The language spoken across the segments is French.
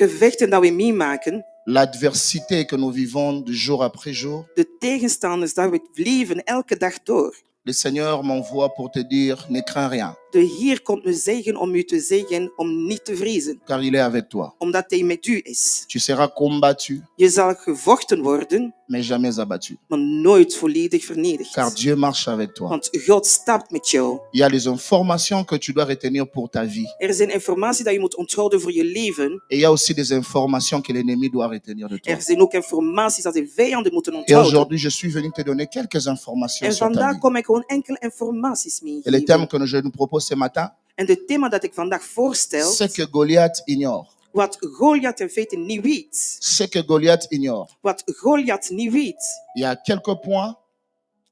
gevechten dat we meemaken, l'adversité que nous vivons de jour après jour, de tegenstanders dat we leven elke dag door. le Seigneur m'envoie pour te dire, ne crains rien, De Heer komt me zeggen om u te zeggen om niet te vrezen, car il est avec toi. omdat hij met u is. Tu seras combattu, Je zal gevochten worden, mais jamais abattu, maar nooit volledig vernietigd. car Dieu marche avec toi. Want God stapt met jou. Il y a des informations que tu dois retenir pour ta vie. Er zijn informatie dat je moet onthouden voor je leven. Et il y a aussi des informations que l'ennemi doit retenir de toi. Er zijn ook informaties dat de vijanden moeten Et onthouden. aujourd'hui, je suis venu te donner quelques informations En sur ta vandaag vie. kom ik gewoon enkele informaties Et le thème meegeven. que je nous propose ce matin, En het thema dat ik vandaag voorstel, c'est que Goliath ignore. wat Goliath in feite niet weet. C'est que Goliath ignore. Wat Goliath niet weet. Il y a quelques points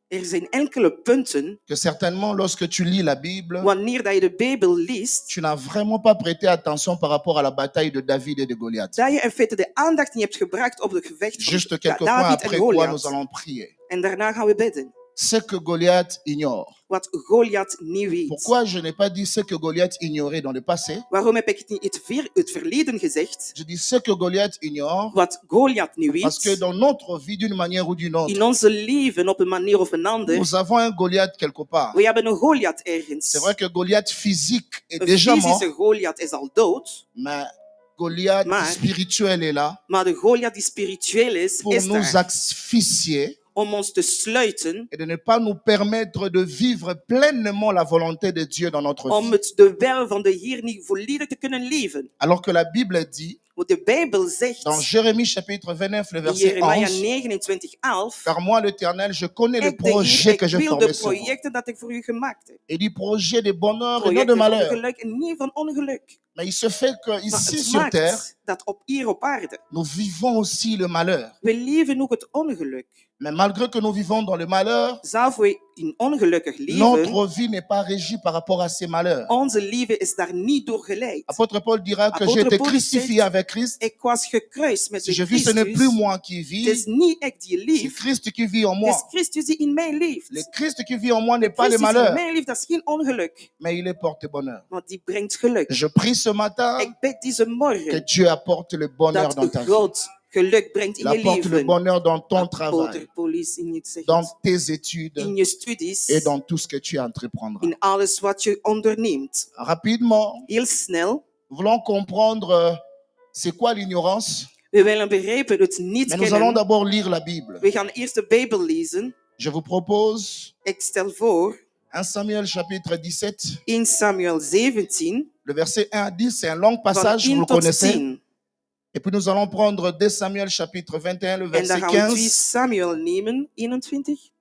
Er zijn enkele punten, que certainement lorsque tu lis la Bible, wanneer dat je de Bijbel leest, tu n'as vraiment pas prêté attention par rapport à la bataille de David et de Goliath. dat je in feite de aandacht niet hebt gebracht op het gevecht Juste van quelques points David en après quoi nous Goliath. allons prier. En daarna gaan we bidden. C'est que Goliath ignore. Wat Goliath niet weet. Pourquoi je n'ai pas dit ce que Goliath ignorait dans le passé? Waarom heb ik het niet het verleden gezegd? Je dis ce que Goliath ignore Wat Goliath niet parce que weet. dans notre vie, d'une manière ou d'une autre, In onze leven op een manier of een ander. nous avons un Goliath quelque part. We hebben een Goliath ergens. C'est vrai que Goliath physique est Een déjà mort, fysische Goliath is al dood. mais Goliath Maar- spirituel est là Maar de Goliath die spiritueel is, pour is nous daar. asphyxier Om ons te sluiten. et de ne pas nous permettre de vivre pleinement la volonté de Dieu dans notre Om vie. het de wil van de Heer niet volledig te kunnen leven. Alors que la Bible dit, Wat de Bijbel zegt. dans Jérémie chapitre 29, le In verset Jeremia 11, 29:11. car moi l'Éternel, je connais les Ik, de Heer, projets que ik je wil de formais sur vous. projecten dat ik voor u gemaakt heb. Et dit projet de bonheur et non de Projecten van malheur. geluk en niet van ongeluk. Mais il se fait que Maar ici het sur terre, maakt dat hier op aarde, nous vivons aussi le malheur. we leven ook het ongeluk. Mais malgré que nous vivons dans le malheur, Zelf we in ongelukkig leven, notre vie n'est pas régie par rapport à ces malheurs. onze leven is daar niet door geleid. Apôtre Paul dira que Apôtre j'ai été Paul crucifié zegt, avec Christ. Ik was gekruist met Si de je vis, ce n'est plus Christus. moi qui Het vis, is niet ik die c'est leef. Christ qui vit en Het moi. is Christus die in mij leeft. Le Christ qui vit en moi n'est pas le Christus die in malheur, mij leeft, dat is geen ongeluk. mais il est porte-bonheur. Maar die brengt geluk. Je prie ce matin Ik bid deze que morgen Dieu apporte le bonheur dans dat ta vie. God geluk brengt in Il je apporte le leven. bonheur dans ton travail, Apôtre Paulus in je zegt, dans tes études in je studies, et dans tout ce que tu entreprendras. in alles wat je onderneemt. Rapidement, Heel snel. nous voulons comprendre c'est quoi l'ignorance, We willen begrijpen het niet mais nous allons kennen. d'abord lire la Bible. We gaan eerst de Bijbel lezen. Je vous propose Ik stel voor 1 Samuel chapitre 17, 1 Samuel 17, le verset 1 à 10, c'est un long van passage, vous 1 le tot connaissez. 10. Et puis nous allons prendre 2 Samuel chapitre 21, le En dan verset gaan we 2 15. Samuel nemen, 21.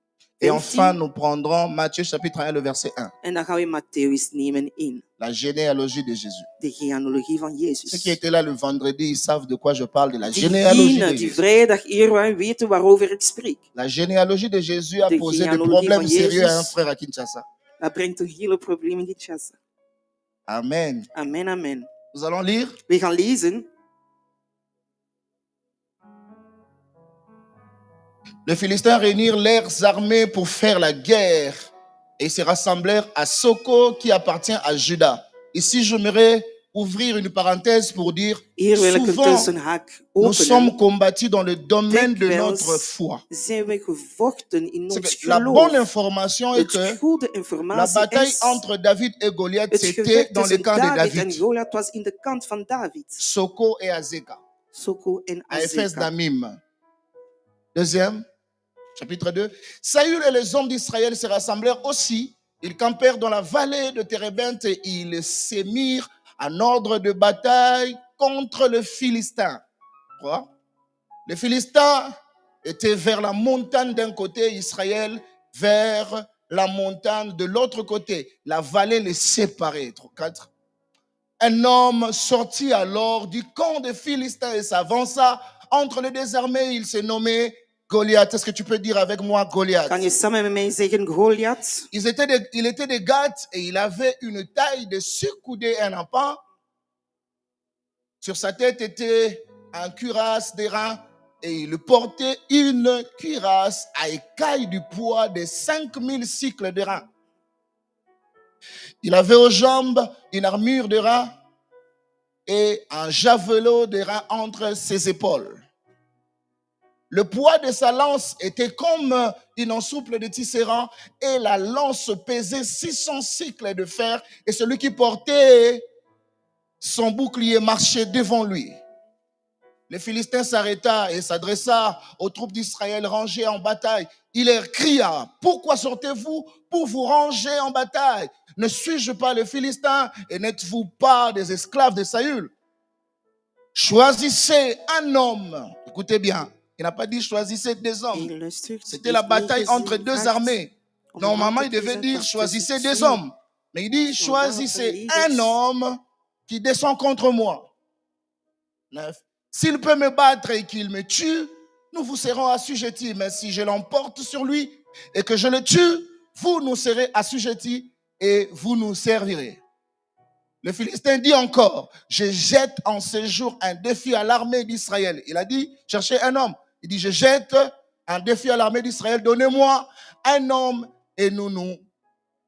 Et 15. enfin, nous prendrons Matthieu chapitre 1, le verset 1. En dan gaan we Matthäus nemen 1. La généalogie de Jésus. De genealogie van Jezus. Ceux qui étaient là le vendredi, ils savent de quoi je parle, de la généalogie de Diegenen die Jésus. vrijdag hier waren, weten waarover ik spreek. La généalogie de Jésus a De posé des généalogie problèmes van sérieux à un Jezus. frère à Kinshasa. Dat brengt een hele probleem in Kinshasa. Amen. Amen, amen. Nous allons lire. We gaan lezen. Les Philistins réunirent leurs armées pour faire la guerre et ils se rassemblèrent à Soko qui appartient à Juda. Ici, j'aimerais ouvrir une parenthèse pour dire Hier wil ik een souvent tussenhaak nous sommes openen. combattus dans le domaine de Dikwijls notre foi. zijn wij gevochten in C'est ons que la bonne geloof. information est Het que goede la informatie bataille is, entre David et Goliath, het c'était gevecht dans le tussen camp de David en David. Goliath was in de kant van David. Soko et Azeka, Soko en à Éphèse Azeka. d'Amim. Deuxième, chapitre 2. Saül et les hommes d'Israël se rassemblèrent aussi. Ils campèrent dans la vallée de Térébenthe et ils s'émirent en ordre de bataille contre le Philistin. Quoi? Les Philistins étaient vers la montagne d'un côté, Israël vers la montagne de l'autre côté. La vallée les séparait. 4. Un homme sortit alors du camp des Philistins et s'avança entre les deux armées. Il s'est nommé Goliath. Est-ce que tu peux dire avec moi Goliath? Kan je samen met mij zeggen Goliath? Il était de Gath et il avait une taille de 6 coudées et un empan. Sur sa tête était un cuirasse d'airain et il portait une cuirasse à écaille du poids de 5000 cycles d'airain. Il avait aux jambes une armure d'airain et un javelot d'airain entre ses épaules. Le poids de sa lance était comme une ensouple de tisserand et la lance pesait 600 cycles de fer et celui qui portait son bouclier marchait devant lui. Le Philistin s'arrêta et s'adressa aux troupes d'Israël rangées en bataille. Il leur cria: pourquoi sortez-vous pour vous ranger en bataille? Ne suis-je pas le Philistin et n'êtes-vous pas des esclaves de Saül? Choisissez un homme. Écoutez bien, il n'a pas dit choisissez des hommes. C'était la bataille entre deux armées. Normalement, il devait dire choisissez des hommes. Mais il dit choisissez un homme qui descend contre moi. 9. S'il peut me battre et qu'il me tue, nous vous serons assujettis. Mais si je l'emporte sur lui et que je le tue, vous nous serez assujettis et vous nous servirez. Le Philistin dit encore: je jette en ce jour un défi à l'armée d'Israël. Il a dit cherchez un homme. Il dit je jette un défi à l'armée d'Israël. Donnez-moi un homme et nous nous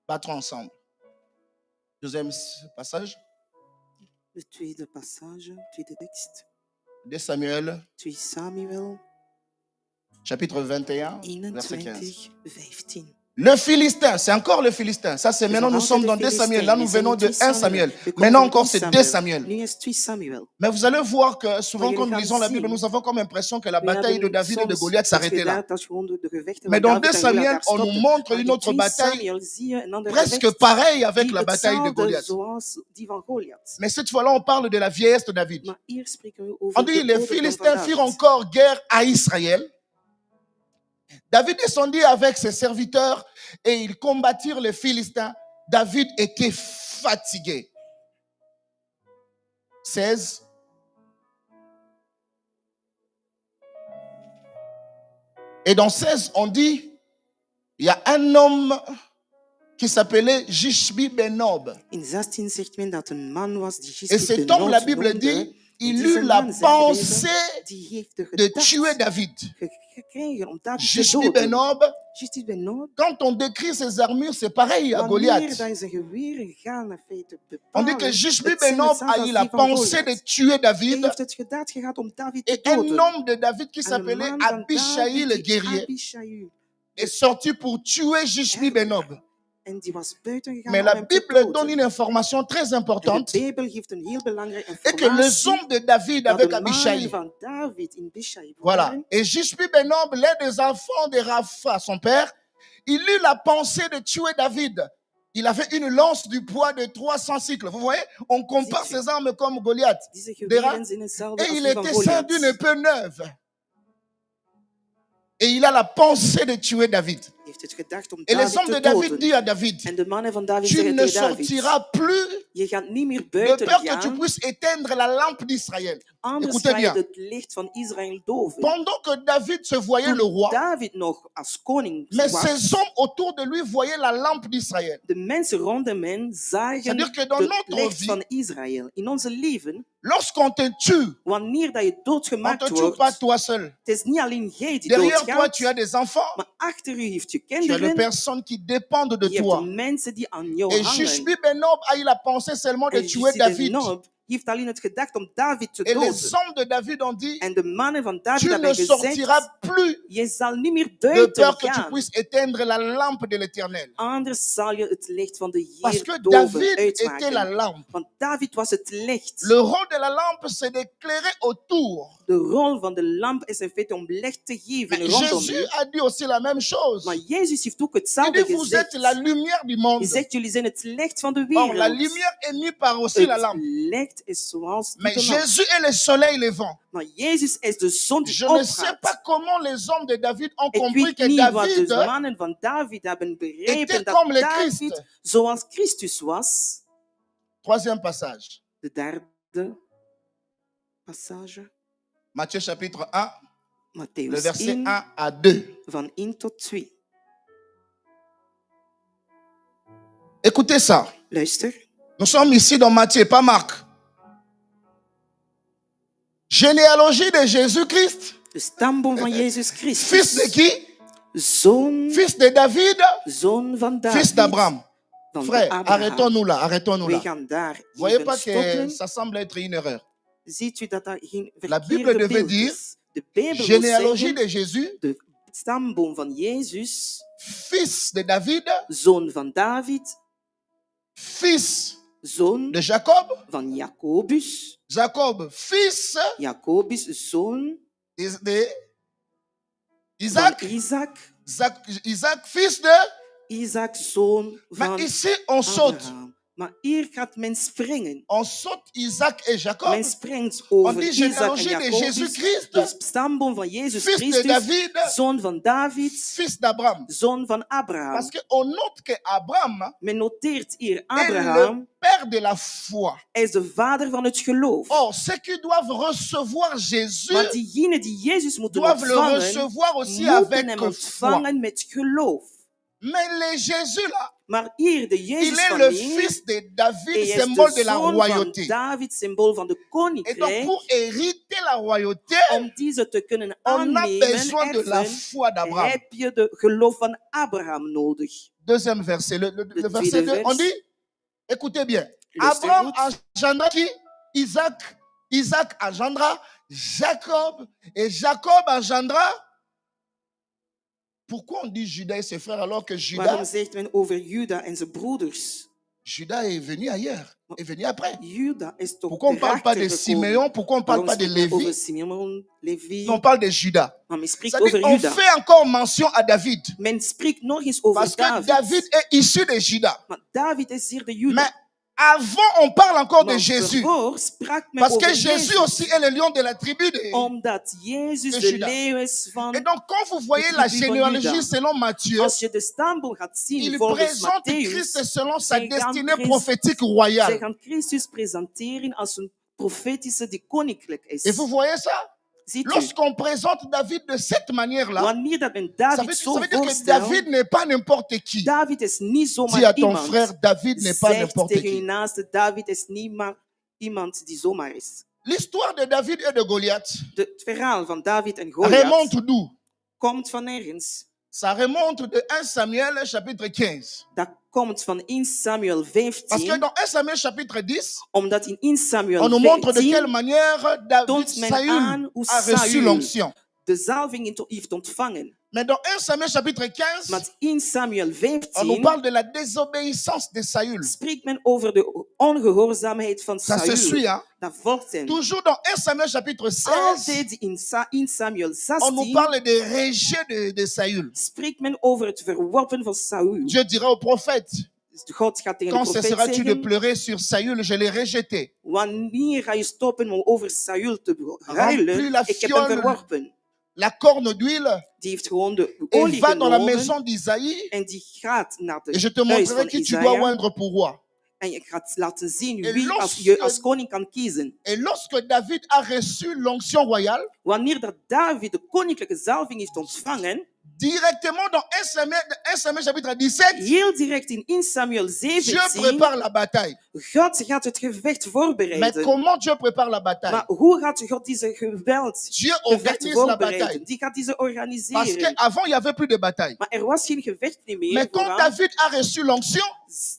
battrons ensemble. Deuxième passage. De tweede passage, tweede tekst. 2 Samuel, 2 Samuel chapitre 21, verset 15. 21, 15. Le Philistin, c'est encore le Philistin. Ça, c'est maintenant, nous sommes dans 2 Samuel. Là, nous venons de 1 Samuel. Maintenant encore, c'est 2 Samuel. Mais vous allez voir que souvent, quand nous lisons la Bible, nous avons comme impression que la bataille de David et de Goliath s'arrêtait là. Mais dans 2 Samuel, on nous montre une autre bataille presque pareille avec la bataille de Goliath. Mais cette fois-là, on parle de la vieillesse de David. On dit les Philistins firent encore guerre à Israël. David descendit avec ses serviteurs et ils combattirent les Philistins. David était fatigué. 16. Et dans 16, on dit, il y a un homme qui s'appelait Jishbi Benob. In 16 zegt men dat een man was die Et cet homme, la Bible dit, il eut la pensée de tuer David. Jishbi Benob, quand on décrit ses armures, c'est pareil à Goliath. On dit que Jishbi Benob a eu la pensée de tuer David. Et un homme de David qui s'appelait Abishai le guerrier est sorti pour tuer Jishbi Benob. Mais la Bible donne une information très importante et que les hommes de David avec Abishai, voilà, et Jishbi Benob, l'un des enfants de Rapha, son père, il eut la pensée de tuer David. Il avait une lance du poids de 300 cycles. Vous voyez, on compare ses armes comme Goliath. Et il était ceint d'une épée neuve. Et il a la pensée de tuer David. Et les hommes de David disent à David: tu ne sortiras plus de peur que tu puisses éteindre la lampe d'Israël. Écoutez bien. Pendant que David se voyait le roi, mais ses hommes autour de lui voyaient la lampe d'Israël. C'est-à-dire que dans notre vie, lorsqu'on te tue, on ne te tue pas toi seul. Derrière toi, tu as des enfants. Tu as des personnes qui dépendent de toi. Et Jishbi Benob a eu la pensée seulement de tuer David. Et les hommes de David ont dit: tu ne sortiras plus de peur que tu puisses éteindre la lampe de l'Éternel. Parce que David était la lampe. Le rôle de la lampe, c'est d'éclairer autour. De rol van de lamp is in feite om licht te geven rondom Jésus u. a dit aussi la même chose. Maar Jezus heeft ook Il hetzelfde dit: vous gezegd. êtes la lumière du monde. Hij zegt, jullie zijn het licht van de Or, wereld. la lumière émise par aussi la Het lampe. licht is zoals Mais de lamp. Jésus est le soleil levant. Maar Jezus is de zon die Je ne sais opgaat. pas comment les hommes de David ont Ik compris weet que niet wat David de mannen van David hebben begrepen était dat comme le David Christ. zoals Christus was. Troisième passage. De derde passage. Matthieu chapitre 1, le Matthäus verset 1 1 à 2. van 1 tot 2. Écoutez ça. Luister. Nous sommes ici dans Matthieu, pas Marc. Généalogie de Jésus-Christ. De stamboom van Jezus Christus. Fils de qui? Zoon, Fils de David. zoon van David. Fils d'Abraham. van de Frère, Abraham. arrêtons-nous là, arrêtons-nous We là. gaan daar Vous voyez even pas que stoppen. ça semble être une erreur. Ziet u dat dat geen La Bible verkeerde devait beeld dire, is? De Bijbel wil généalogie zeggen, de Jésus, de stamboom van Jezus, fils de David, zoon van David, fils zoon de Jacob, van Jacobus, Jacob, fils Jacobus, zoon de van Isaac, Isaac, Isaac, fils de... Isaac, zoon Mais van ici, on saute. Abraham. Maar hier gaat men springen. On saute Isaac et Jacob. Men springt On over dit Isaac en généalogie de Jacobus, Jésus-Christ, de stamboom van Jezus fils de Christus, David, zoon van David, fils d'Abraham. zoon van Abraham. Parce qu'on note que Abraham Men noteert hier est le Abraham, père de la foi. hij is de vader van het geloof. Or, ceux qui doivent recevoir Jésus Maar diegenen die Jezus moeten doivent le ontvangen, recevoir aussi moeten avec hem foi. ontvangen met geloof. Mais le Jésus là, Maar hier, de il Jezus est van le hier, fils de hij David, is symbole de de la zoon van royauté. David, symbool van de Et donc, koninkrijk. pour hériter la royauté, Om deze te kunnen on a aannemen, besoin de la erven, foi d'Abraham. heb je de geloof van Abraham nodig. Deuxième verset, le tweede verset 2, on vers. dit, écoutez bien, Luister Abraham goed. engendra qui? Isaac. Isaac engendra Jacob. Et Jacob engendra... Pourquoi on dit Judas et ses frères alors que Waarom Judas, zegt men over Juda en zijn broeders? Judas est venu ailleurs, est venu après? Juda is toch Pourquoi on ne parle pas de erachter gekomen? Simeon? Pourquoi on ne parle Waarom pas de spreekt men over Lévi? Simeon, Levi? On parle de Judas. Maar men spreekt C'est-à-dire over qu'on Juda. fait encore mention à David. Men spreekt nog eens over Parce que David. David est issu de Judas. Maar David is hier de Juda. Mais avant, on parle encore de Maar Jésus. daarvoor sprak men Parce over que Jésus Jezus. aussi est le lion de la tribu de... Omdat Jezus de de Juda. leeuw is van... Et donc, quand vous voyez de la tribu van généalogie Juda. selon Matthieu, Als je de stamboom gaat zien il volgens présente Matthäus, Christ selon sa zij gaan destinée Christ- prophétique zij royale. gaan Christus presenteren als een profetische die koninklijk is. Et vous voyez ça? Ziet u? Lorsqu'on présente David de cette manière-là, Wanneer dat men ça David veut zo dire que voorstelt, David n'est pas n'importe qui. David is niet Dis zomaar à ton iemand. frère, David n'est pas Zeg n'importe tegen je qui. naaste, David is niet maar iemand die zomaar is. L'histoire de David et de Goliath Het verhaal van David en Goliath remonte d'où? komt van nergens. Ça remonte de 1 Samuel chapitre 15. Dat komt van 1 Samuel Parce que 15, dans 1 Samuel chapitre 10, omdat in 1 Samuel on nous montre de quelle 15 manière David, toont men Saül, aan hoe a reçu Saül l'onction. de zalving heeft ontvangen. Mais dans 1 Samuel chapitre 15, Maar in 1 Samuel on nous 15 parle de la désobéissance de Saül. spreekt men over de ongehoorzaamheid van Ça se suit, Saül. hein? Dat volgt hem. Toujours dans 1 Samuel chapitre 16, Altijd in 1 Samuel on nous 16 parle des rejet de Saül. spreekt men over het verworpen van Saül. Dieu dira au prophète, Dus God gaat tegen de quand profeet cesseras-tu de zeggen, pleurer sur Saül? Je l'ai rejeté. wanneer ga je stoppen om over Saül te Remplis huilen? la Ik heb hem fiole. verworpen. La corne d'huile Die heeft gewoon de et olie va dans la genomen maison d'Isaïe en die gaat naar et je het te huis montrerai van qui tu dois Isaïe oindre pour roi. en je gaat laten zien En wie lorsque- je als koning kan kiezen. Et lorsque David a reçu l'onction royale, Wanneer dat David de koninklijke zalving heeft ontvangen, directement dans 1 Samuel chapitre 17, heel direct in 1 Samuel Dieu 17, prépare la bataille. God gaat het gevecht Mais voorbereiden. comment Dieu prépare la bataille? Maar hoe gaat God deze gevecht Dieu organise organise la bataille. voorbereiden? Die gaat deze Parce organiseren. qu'avant, il n'y avait plus de bataille. Maar er was geen gevecht niet Mais meer. quand Vooraan. David a reçu l'onction,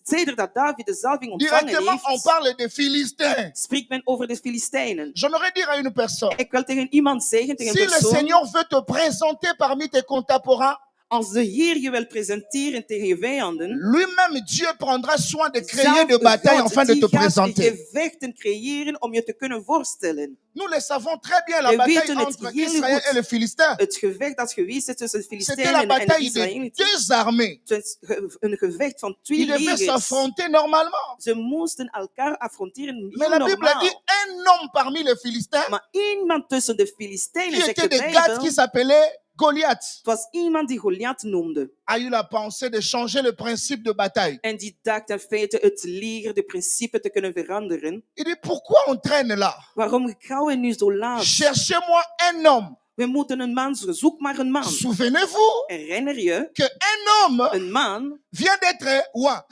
Sedert dat David de zalving ontvangen directement, on heeft, parle des Philistins. spreekt men over de Filistijnen. J'aimerais dire à une personne, Ik wil tegen iemand zeggen, tegen si een le persoon, Seigneur veut te présenter parmi tes contemporains, als de Heer je wil presenteren tegen je vijanden, lui-même, Dieu prendra soin de créer zelf des batailles God, afin de die te gaat présenter. gevechten creëren om je te kunnen voorstellen. Nous le savons très bien, la We bataille weten het entre heel Israël goed. et les Philistins. Het gevecht dat geweest is tussen de C'était Filistijnen la en de bataille de Israëlieten. deux armées. Het is een gevecht van twee Ils devaient legers. s'affronter normalement. Ze moesten elkaar affronteren, Mais heel la Bible normaal. dit un homme parmi les Philistins Maar iemand tussen de qui Filistijnen, zegt était de de Gath Bijbel, qui s'appelait Goliath het was iemand die Goliath noemde. a eu la pensée de changer le principe de bataille. En die dacht in feite het leger, de principe te kunnen veranderen. Il dit pourquoi on traîne là? Waarom gaan we nu zo laat? Cherchez-moi un homme. We moeten een man zoeken. Zoek maar een man. Souvenez-vous Herinner je, qu'un homme een man vient d'être roi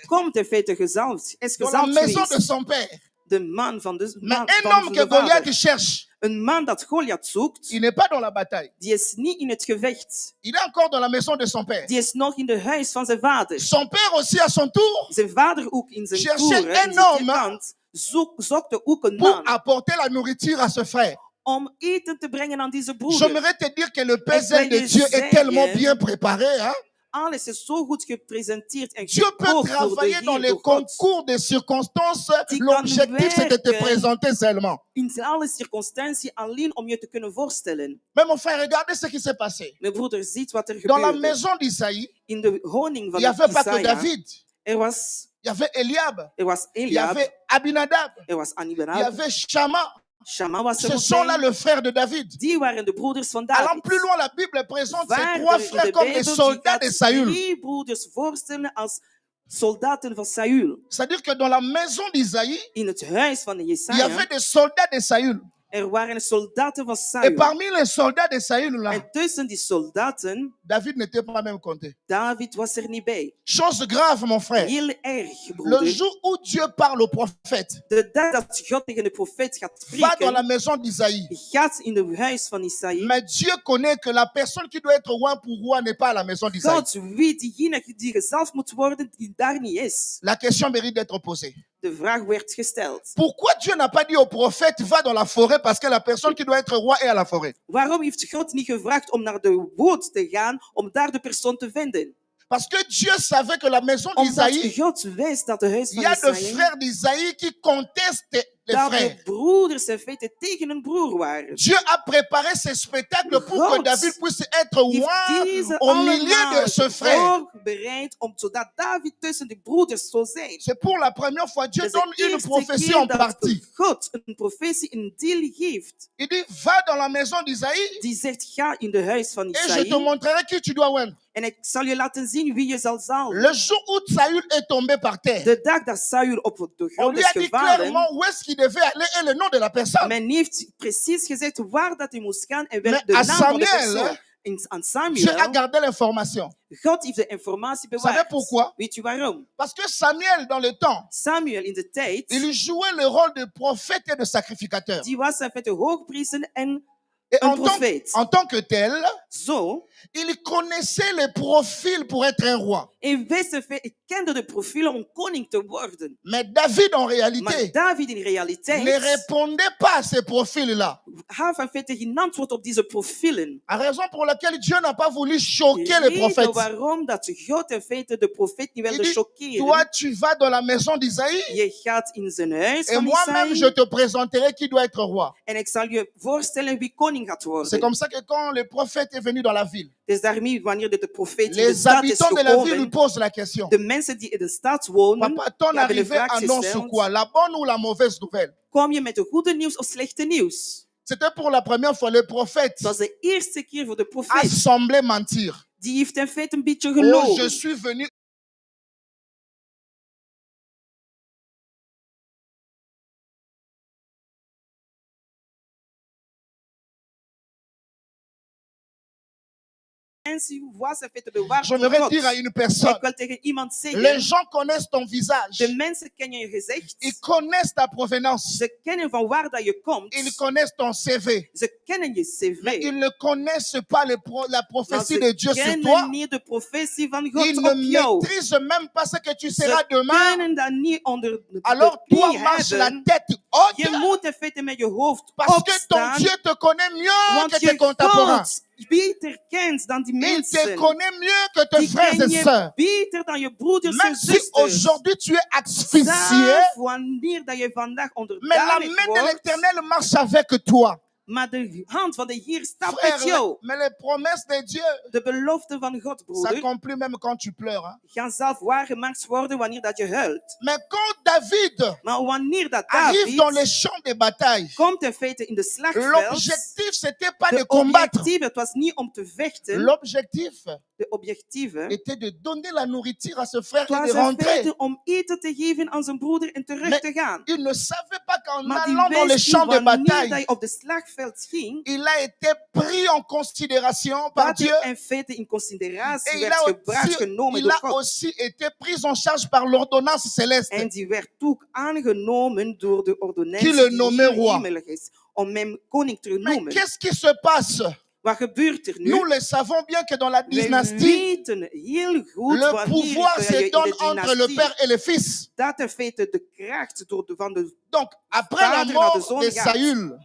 komt in feite gezalfd, is dans la gezalfd maison de geweest son père. de man van de, Mais man, un van homme que de vader. Goliath cherche, Een man dat Goliath zoekt, il n'est pas dans la bataille. die is niet in het gevecht. Il est encore dans la maison de son père. Die is nog in de huis van zijn vader. Son père aussi à son tour Zijn vader ook in zijn Cherchez toeren, in un zijn homme kant, zoekte ook een pour man apporter la nourriture à ce frère. om eten te brengen aan deze broeder. J'aimerais te dire que le Ik pesel wil de je Dieu est tellement zeggen, bien préparé. Hein? alles is zo goed gepresenteerd en Dieu peut gekookt door de travailler dans Heer, les door God. concours des circonstances. Die kan L'objectif, c'est de te werken. présenter seulement. In alle circumstanties alleen om je te kunnen voorstellen. Mais mon frère, regardez ce qui s'est passé. Mijn broeder ziet wat er Dans la gebeurde. maison d'Isaïe, In de woning il van n'y avait pas que Isaïa, David. er was Il y avait Eliab. Il y Eliab, avait Abinadab. er was Il y Anibenab, avait Shama. Shama was er Ce ook sont là bij. le frère de David. Die waren de broeders van Allant David. plus loin, la Bible présente ces Waar trois de frères comme les Bijbel soldats de die Saül. gaat 3 broeders voorstellen als soldaten van Saül. C'est-à-dire que dans la maison d'Isaïe, In het huis van il y Jesaja, avait des soldats de Saül. er waren soldaten van Et Saül. parmi les soldats de Saül, là, En tussen die soldaten, David n'était pas même compté. David was er niet bij. Chose grave, mon frère. Heel erg, Le broeder. jour où Dieu parle au prophète, De dag dat God tegen de profeet gaat va dans la spreken, maison d'Isaïe. gaat in de huis van Isaïe. Mais Dieu connaît que la personne qui doit être roi pour roi n'est pas à la maison d'Isaïe. God weet diegene die gezalfd moet worden, die daar niet is. La question mérite d'être posée. De vraag werd gesteld. Pourquoi Dieu n'a pas dit au prophète, va dans la forêt parce que la personne qui doit être roi est à la forêt? Waarom heeft God niet gevraagd om naar de woud te gaan, om daar de persoon te vinden? Parce que Dieu savait que la maison Omdat d'Isaïe, God wist dat de huis il van y a de Isaïe, frères d'Isaïe qui contestent les dat de frères. broeders in feite tegen een broer waren. Dieu a préparé ce spectacle pour que God David puisse être Heeft roi deze au milieu allemaal de ce frère. voorbereid om zodat David tussen de broeders zou zijn. C'est pour la première fois, Dieu Dat is de donne une eerste prophétie keer en dat partie. God een profetie in deel geeft. Il dit, va dans la maison d'Isaïe Die zegt, ga in de huis van et je te Isaïe montrerai qui tu dois oindre. en ik zal je laten zien wie je zal zalven. Le jour où Saül est tombé par terre, De dag dat Saul op de on grond lui is a dit gevallen, clairement où est-ce qu'il devait aller et le nom de la personne. men heeft precies gezegd waar dat hij moest gaan en Maar wel de aan naam van de Samuel, persoon. Aan Dieu a Samuel, gardé l'information. God heeft de informatie Vous savez bewaard. pourquoi? Weet je waarom? Parce que Samuel, dans le temps, Samuel in de tijd, il jouait le rôle de prophète et de sacrificateur. die was in feite hoogpriester en Et een profeet. en tant que tel, Zo, il connaissait les profils pour être un roi. en wist in feite, ik kende de profielen om koning te worden. Mais David, en Maar réalité, David in realiteit ne répondait pas à ces profils-là. gaf in feite geen antwoord op deze profielen. La raison pour laquelle Dieu n'a pas voulu choquer De les reden prophètes. waarom dat God in feite de profeet niet Il wilde dit, choqueren. toi, tu vas dans la maison d'Isaïe Je gaat in zijn huis et van moi-même, je Isaïe te présenterai qui doit être roi. en ik zal je voorstellen wie koning gaat C'est worden. comme ça que quand le prophète est venu dans la ville, Dus daarmee, wanneer de profeet in de les stad is habitants de la ville lui gekomen, posent la question. de mensen die in de stad wonen, Papa, ton die hebben de arrivée vraag annonce gesteld, quoi? La bonne ou la mauvaise nouvelle? kom je met de goede nieuws of slechte nieuws? C'était pour la première fois. Le prophète Dat was de eerste keer voor de a profeet. semblé mentir. Die heeft in feite een beetje Oh, je gelogen. suis venu. Mensen was in feite bewaard door J'aimerais God. dire à une personne, Ik wil tegen iemand les zeggen, gens connaissent ton visage. de mensen kennen je gezicht. Ils connaissent ta provenance. Ze kennen van waar dat je komt. Ils connaissent ton CV. Ze kennen je cv. Mais ils ne connaissent pas la Maar prophétie ze de Dieu sur kennen toi. niet de profetie van Ils God ne op jou. maîtrisent même pas ce que tu Ze seras demain. kunnen dat niet onder de Alors toi, knie marche la hebben. tête Je haute moet in feite met je hoofd parce que ton opstaan. Dieu te connaît mieux Want que tes je contemporains. God beter kent dan die Il te mensen. connaît mieux que tes Die frères ken et je sœurs. beter dan je broeders en Même si zusters. aujourd'hui tu es asphyxié, Zelf wanneer dat je vandaag mais la onderdanig main de wordt, l'Éternel marche avec toi. maar de hand van de Heer staat Frère, met jou. mais les promesses de Dieu De belofte van God, broeder, s'accomplissent même quand tu pleures. Hein. gaan zelf waargemaakt worden wanneer dat je huilt. Mais quand David Maar wanneer dat arrive dans les David champs de bataille, komt in feite in de slagveld, l'objectif c'était pas de de combattre. objectief, het was niet om te vechten, L'objectif de objectieve, était de donner la nourriture à ce frère het et was de in rentrer. feite om eten te geven aan zijn broeder en terug Mais te gaan. il ne savait pas qu'en Maar die allant dans les wist champs niet de wanneer dat bataille, je op de slagveld slagveld ging, il a été pris en considération par dat Dieu. hij in feite in consideratie Et il werd a gebracht, aussi, genomen il door a God. aussi été pris en charge par l'ordonnance céleste. En die werd ook aangenomen door de Qui ordonnantie le die nommait hier roi. hemelig is, om hem koning te Mais noemen. qu'est-ce qui se passe? Wat gebeurt er nu? Nous le savons bien que dans la Wij dynastie, weten heel goed le wanneer pouvoir je se in donne de entre le dynastie père et le fils. dat in feite de kracht van de Donc, après la Vader naar de mort zoon de gaat. Saül,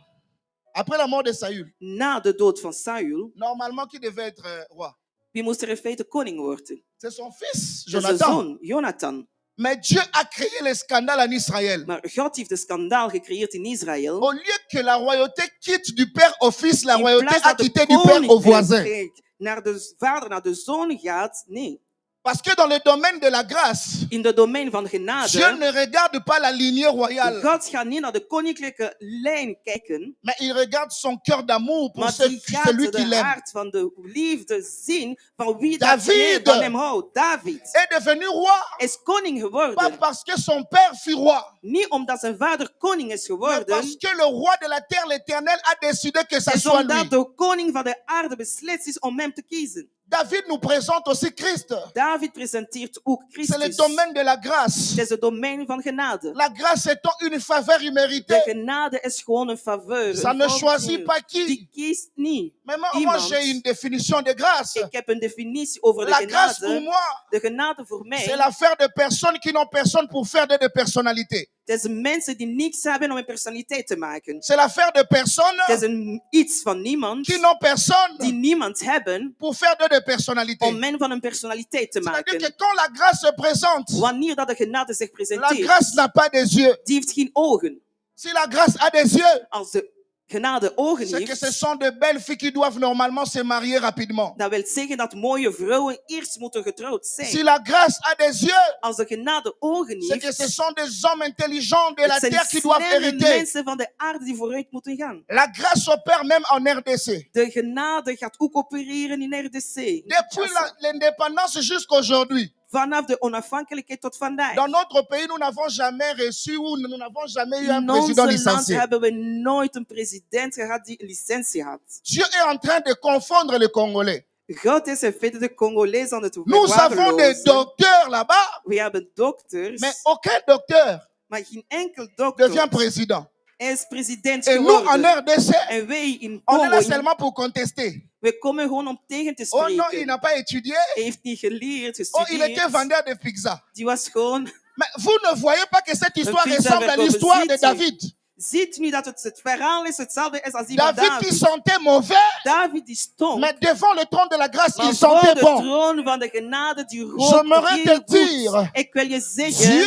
après la mort de Saül, na de dood van Saul, normalement, qui devait être roi? wie moest er in feite koning worden? C'est son fils, Dat is zijn Jonathan. zoon, Jonathan. Mais Dieu a créé le scandale en Israël. Maar God heeft een schandaal gecreëerd in Israël. Au lieu que la royauté quitte du père au fils, la In royauté plaats a dat de quitté du père au voisin. koninkrijk naar de vader, naar de zoon gaat, nee. Parce que dans le domaine de la grâce, In de domein van Dieu genade, ne regarde pas la lignée royale, God gaat niet naar de koninklijke lijn kijken, mais il regarde son cœur d'amour pour maar die gaat celui qui de l'aime. hart van de liefde zien van wie dat David. hij van hem houdt. David Est devenu roi, is koning pas geworden. parce que son père fut roi, Niet omdat zijn vader koning is mais geworden, parce que le roi de la terre, l'Éternel, a décidé que ça is soit omdat lui. de koning van de aarde beslist is om hem te kiezen. David nous présente aussi Christ. David presenteert ook C'est le Christus. domaine de la grâce. Het is het domein van genade. La grâce étant une faveur De imméritée. genade is gewoon een faveur. Ça een ne voorkeur. choisit pas qui. Die kiest niet. Mais moi, Iemand. j'ai une définition de grâce. Ik heb een definitie over de La grâce pour genade. moi, De genade voor c'est mij, l'affaire de personnes qui n'ont personne pour faire de personnalité. het is mensen die niets hebben om een personaliteit te maken. C'est l'affaire de personnes Het is iets van niemand qui n'ont personne die niemand hebben pour faire de personnalité. om men van een personaliteit te C'est-à-dire que maken. quand la grâce se présente, Wanneer dat de genade zich la presenteert, grâce n'a pas des yeux. die heeft geen ogen. Si la grâce a des yeux, Als de genade ogen c'est que ce heeft, sont de belles filles qui doivent normalement se marier rapidement. dat wil zeggen dat mooie vrouwen eerst moeten getrouwd Si zijn. la grâce a des yeux, Als de genade ogen c'est que ce heeft, sont des hommes intelligents de la het zijn terre qui doivent slimme hériter. mensen van de aarde die vooruit moeten gaan. La grâce opère même en RDC. De genade gaat ook opereren in RDC. Depuis l'indépendance jusqu'aujourd'hui, Vanaf de onafhankelijkheid tot vandaag. dans notre pays, nous n'avons jamais reçu ou nous n'avons jamais eu un In président ons land licencié. hebben we nooit een president gehad die een licentie had. Dieu est en train de confondre les Congolais. God is in feite de Congolees aan het Nous avons des verwaarlozen. docteurs là-bas, We hebben dokters, mais aucun docteur maar geen enkel dokter devient président. is president Et nous, en geworden. RDC, En wij in on est là Congo, seulement pour contester. we komen gewoon om tegen te Oh non, il spreken. n'a pas étudié. Hij heeft niet geleerd, Oh, il était gestudeerd. vendeur de pizza. Die was gewoon... Mais vous ne voyez pas que cette histoire pizza ressemble à verkopen. l'histoire de Ziet u? David. Ziet nu dat het verhaal is hetzelfde is als die van David qui David. sentait mauvais, David die stond, mais devant le trône de la grâce, maar il voor sentait de bon. troon van de genade die rook J'aimerais heel te dire, goed. Ik wil je Dieu zeggen,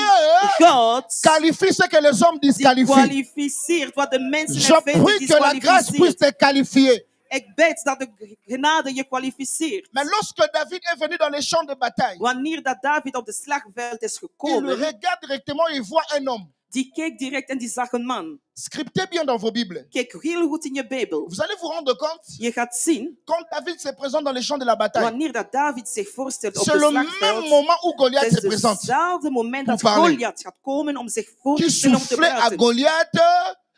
God qualifie ce que les hommes die disqualifient. kwalificeert wat de mensen Je in feite prie que la grâce puisse disqualificeert. te qualifier. Ik bid dat de genade je kwalificeert. Mais lorsque David est venu dans les champs de bataille, Wanneer dat David op de slagveld is il gekomen, regarde directement, il voit un homme. die keek direct en die zag een man. Scriptez bien dans vos Bibles. Kijk heel goed in je Bijbel. Vous allez vous rendre compte, Je gaat zien, quand David se présente dans les champs de la bataille, wanneer dat David zich voorstelt op c'est de le même slagveld, moment où Goliath het se is présente. hetzelfde moment dat Pour parler. Goliath gaat komen om zich voor te Qui stellen om te soufflait à praten. Goliath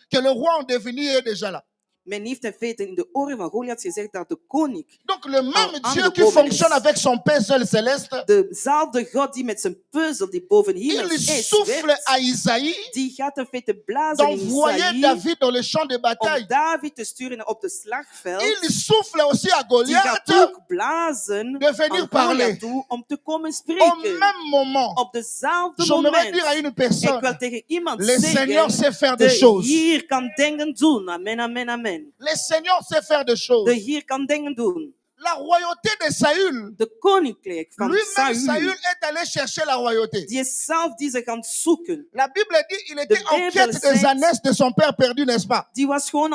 que le roi en devenir est déjà là. Men heeft in feite in de oren van Goliath gezegd dat de koning, Donc le même En Dieu de qui boven fonctionne is. avec son puzzle céleste, dezelfde God die met zijn puzzel die boven hier il is, souffle werkt, à Isaïe die gaat in feite blazen in d'envoyer Isaïe David dans le champ de om bataille. David te sturen op de slagveld. Il souffle aussi à Die gaat Goliath ook blazen de venir aan parler. Goliath toe om te komen au spreken. même moment. Op dezelfde J'aimerais moment. dire à une Ik personne, wil tegen iemand le Seigneur zeggen, sait faire des de choses. Heer kan dingen doen. Amen, amen, amen. Le Seigneur sait faire des choses. De Heer kan dingen doen. La royauté de Saül, De koninkrijk van lui-même Saül Saül, est allé chercher la royauté. die is zelf die ze gaan zoeken. La Bible dit il était en Bijbel quête des zegt- ânesses de son père perdu, n'est-ce pas? Die was gewoon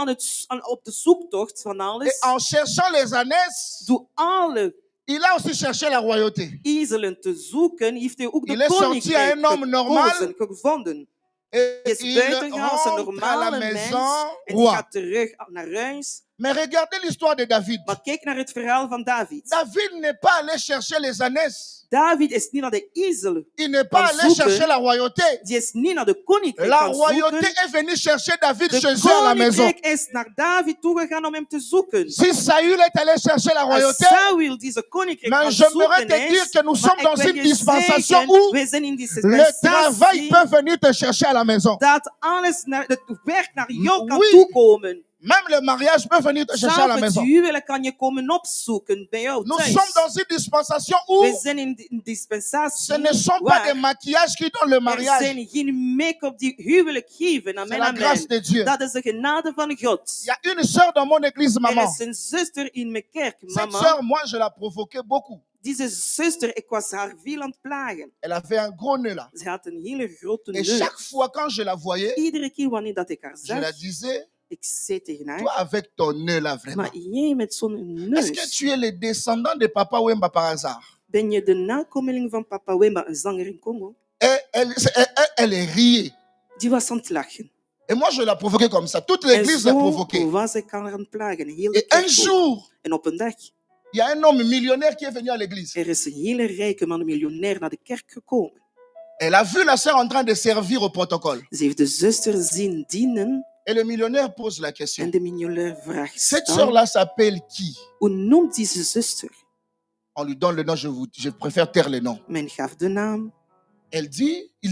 op de zoektocht van Et alles. en cherchant les ânesses, Door alle il a aussi cherché la royauté. ezelen te zoeken, heeft hij ook Il de est sorti à un homme normal. gevonden. Et Hij is il buiten gegaan als een rentre à la normale mens. maison En die roi. gaat terug naar huis Mais regardez l'histoire de David. Maar kijk naar het verhaal van David. David n'est pas allé chercher les ânesses. David is niet naar de ezel. Il n'est pas Kan allé zoeken. chercher la royauté. Die is niet naar de koninkrijk La gaan royauté zoeken. est venue chercher David De chez eux à la maison. koninkrijk is naar David toegegaan om hem te zoeken. Si Saül est allé chercher la Als royauté, Saul deze koninkrijk gaan mais j'aimerais zoeken te dire is, que nous maar sommes dans ik wil une je dispensation zeggen, où we zijn in die le travail dispensatie peut venir te chercher à la maison. dat alles het werk naar jou kan Oui. toekomen. Même le mariage peut venir te chercher à la Zelf het maison. huwelijk kan je komen opzoeken bij jou Nous thuis. sommes dans une dispensation où We zijn in een dispensatie ce ne sont pas des waar maquillages qui donnent le er mariage. zijn geen make-up die huwelijk geven. C'est Amen, la grâce amen. de Dieu. Dat is de genade van God. Il y a une sœur dans mon église, Er maman. is een zuster in mijn kerk, Cette mama. sœur, moi, je la provoquais beaucoup. Deze zuster, ik was haar veel aan het plagen. Elle avait un gros nœud là. Ze had een hele grote Et neus. chaque fois quand je la voyais, Iedere keer wanneer dat ik haar je la zag, disais, ik zei tegen haar, toi avec ton nœud là, vraiment. maar jij met zo'n Est-ce que neus, tu es le descendant de Papa Wemba par hasard? ben je de nakomeling van Papa Wemba, een zanger in Congo? Et elle riait. Die was aan het lachen. Et moi, je la provoquais comme ça. Toute En l'église l'a zo provoquée. was ik haar aan het plagen. Heel de Et un kerk ook. jour, En op een dag, il y a un homme millionnaire qui est venu à l'église. er is een hele rijke man, een miljonair, naar de kerk gekomen. Elle a vu la sœur en train de servir au protocole. Ze heeft de zuster zien dienen Et le millionnaire pose la en question. de miljonair vraagt Cette dan, sœur-là s'appelle qui? hoe noemt deze zuster? On lui donne le nom, je préfère taire le nom. Men gaf de naam. Il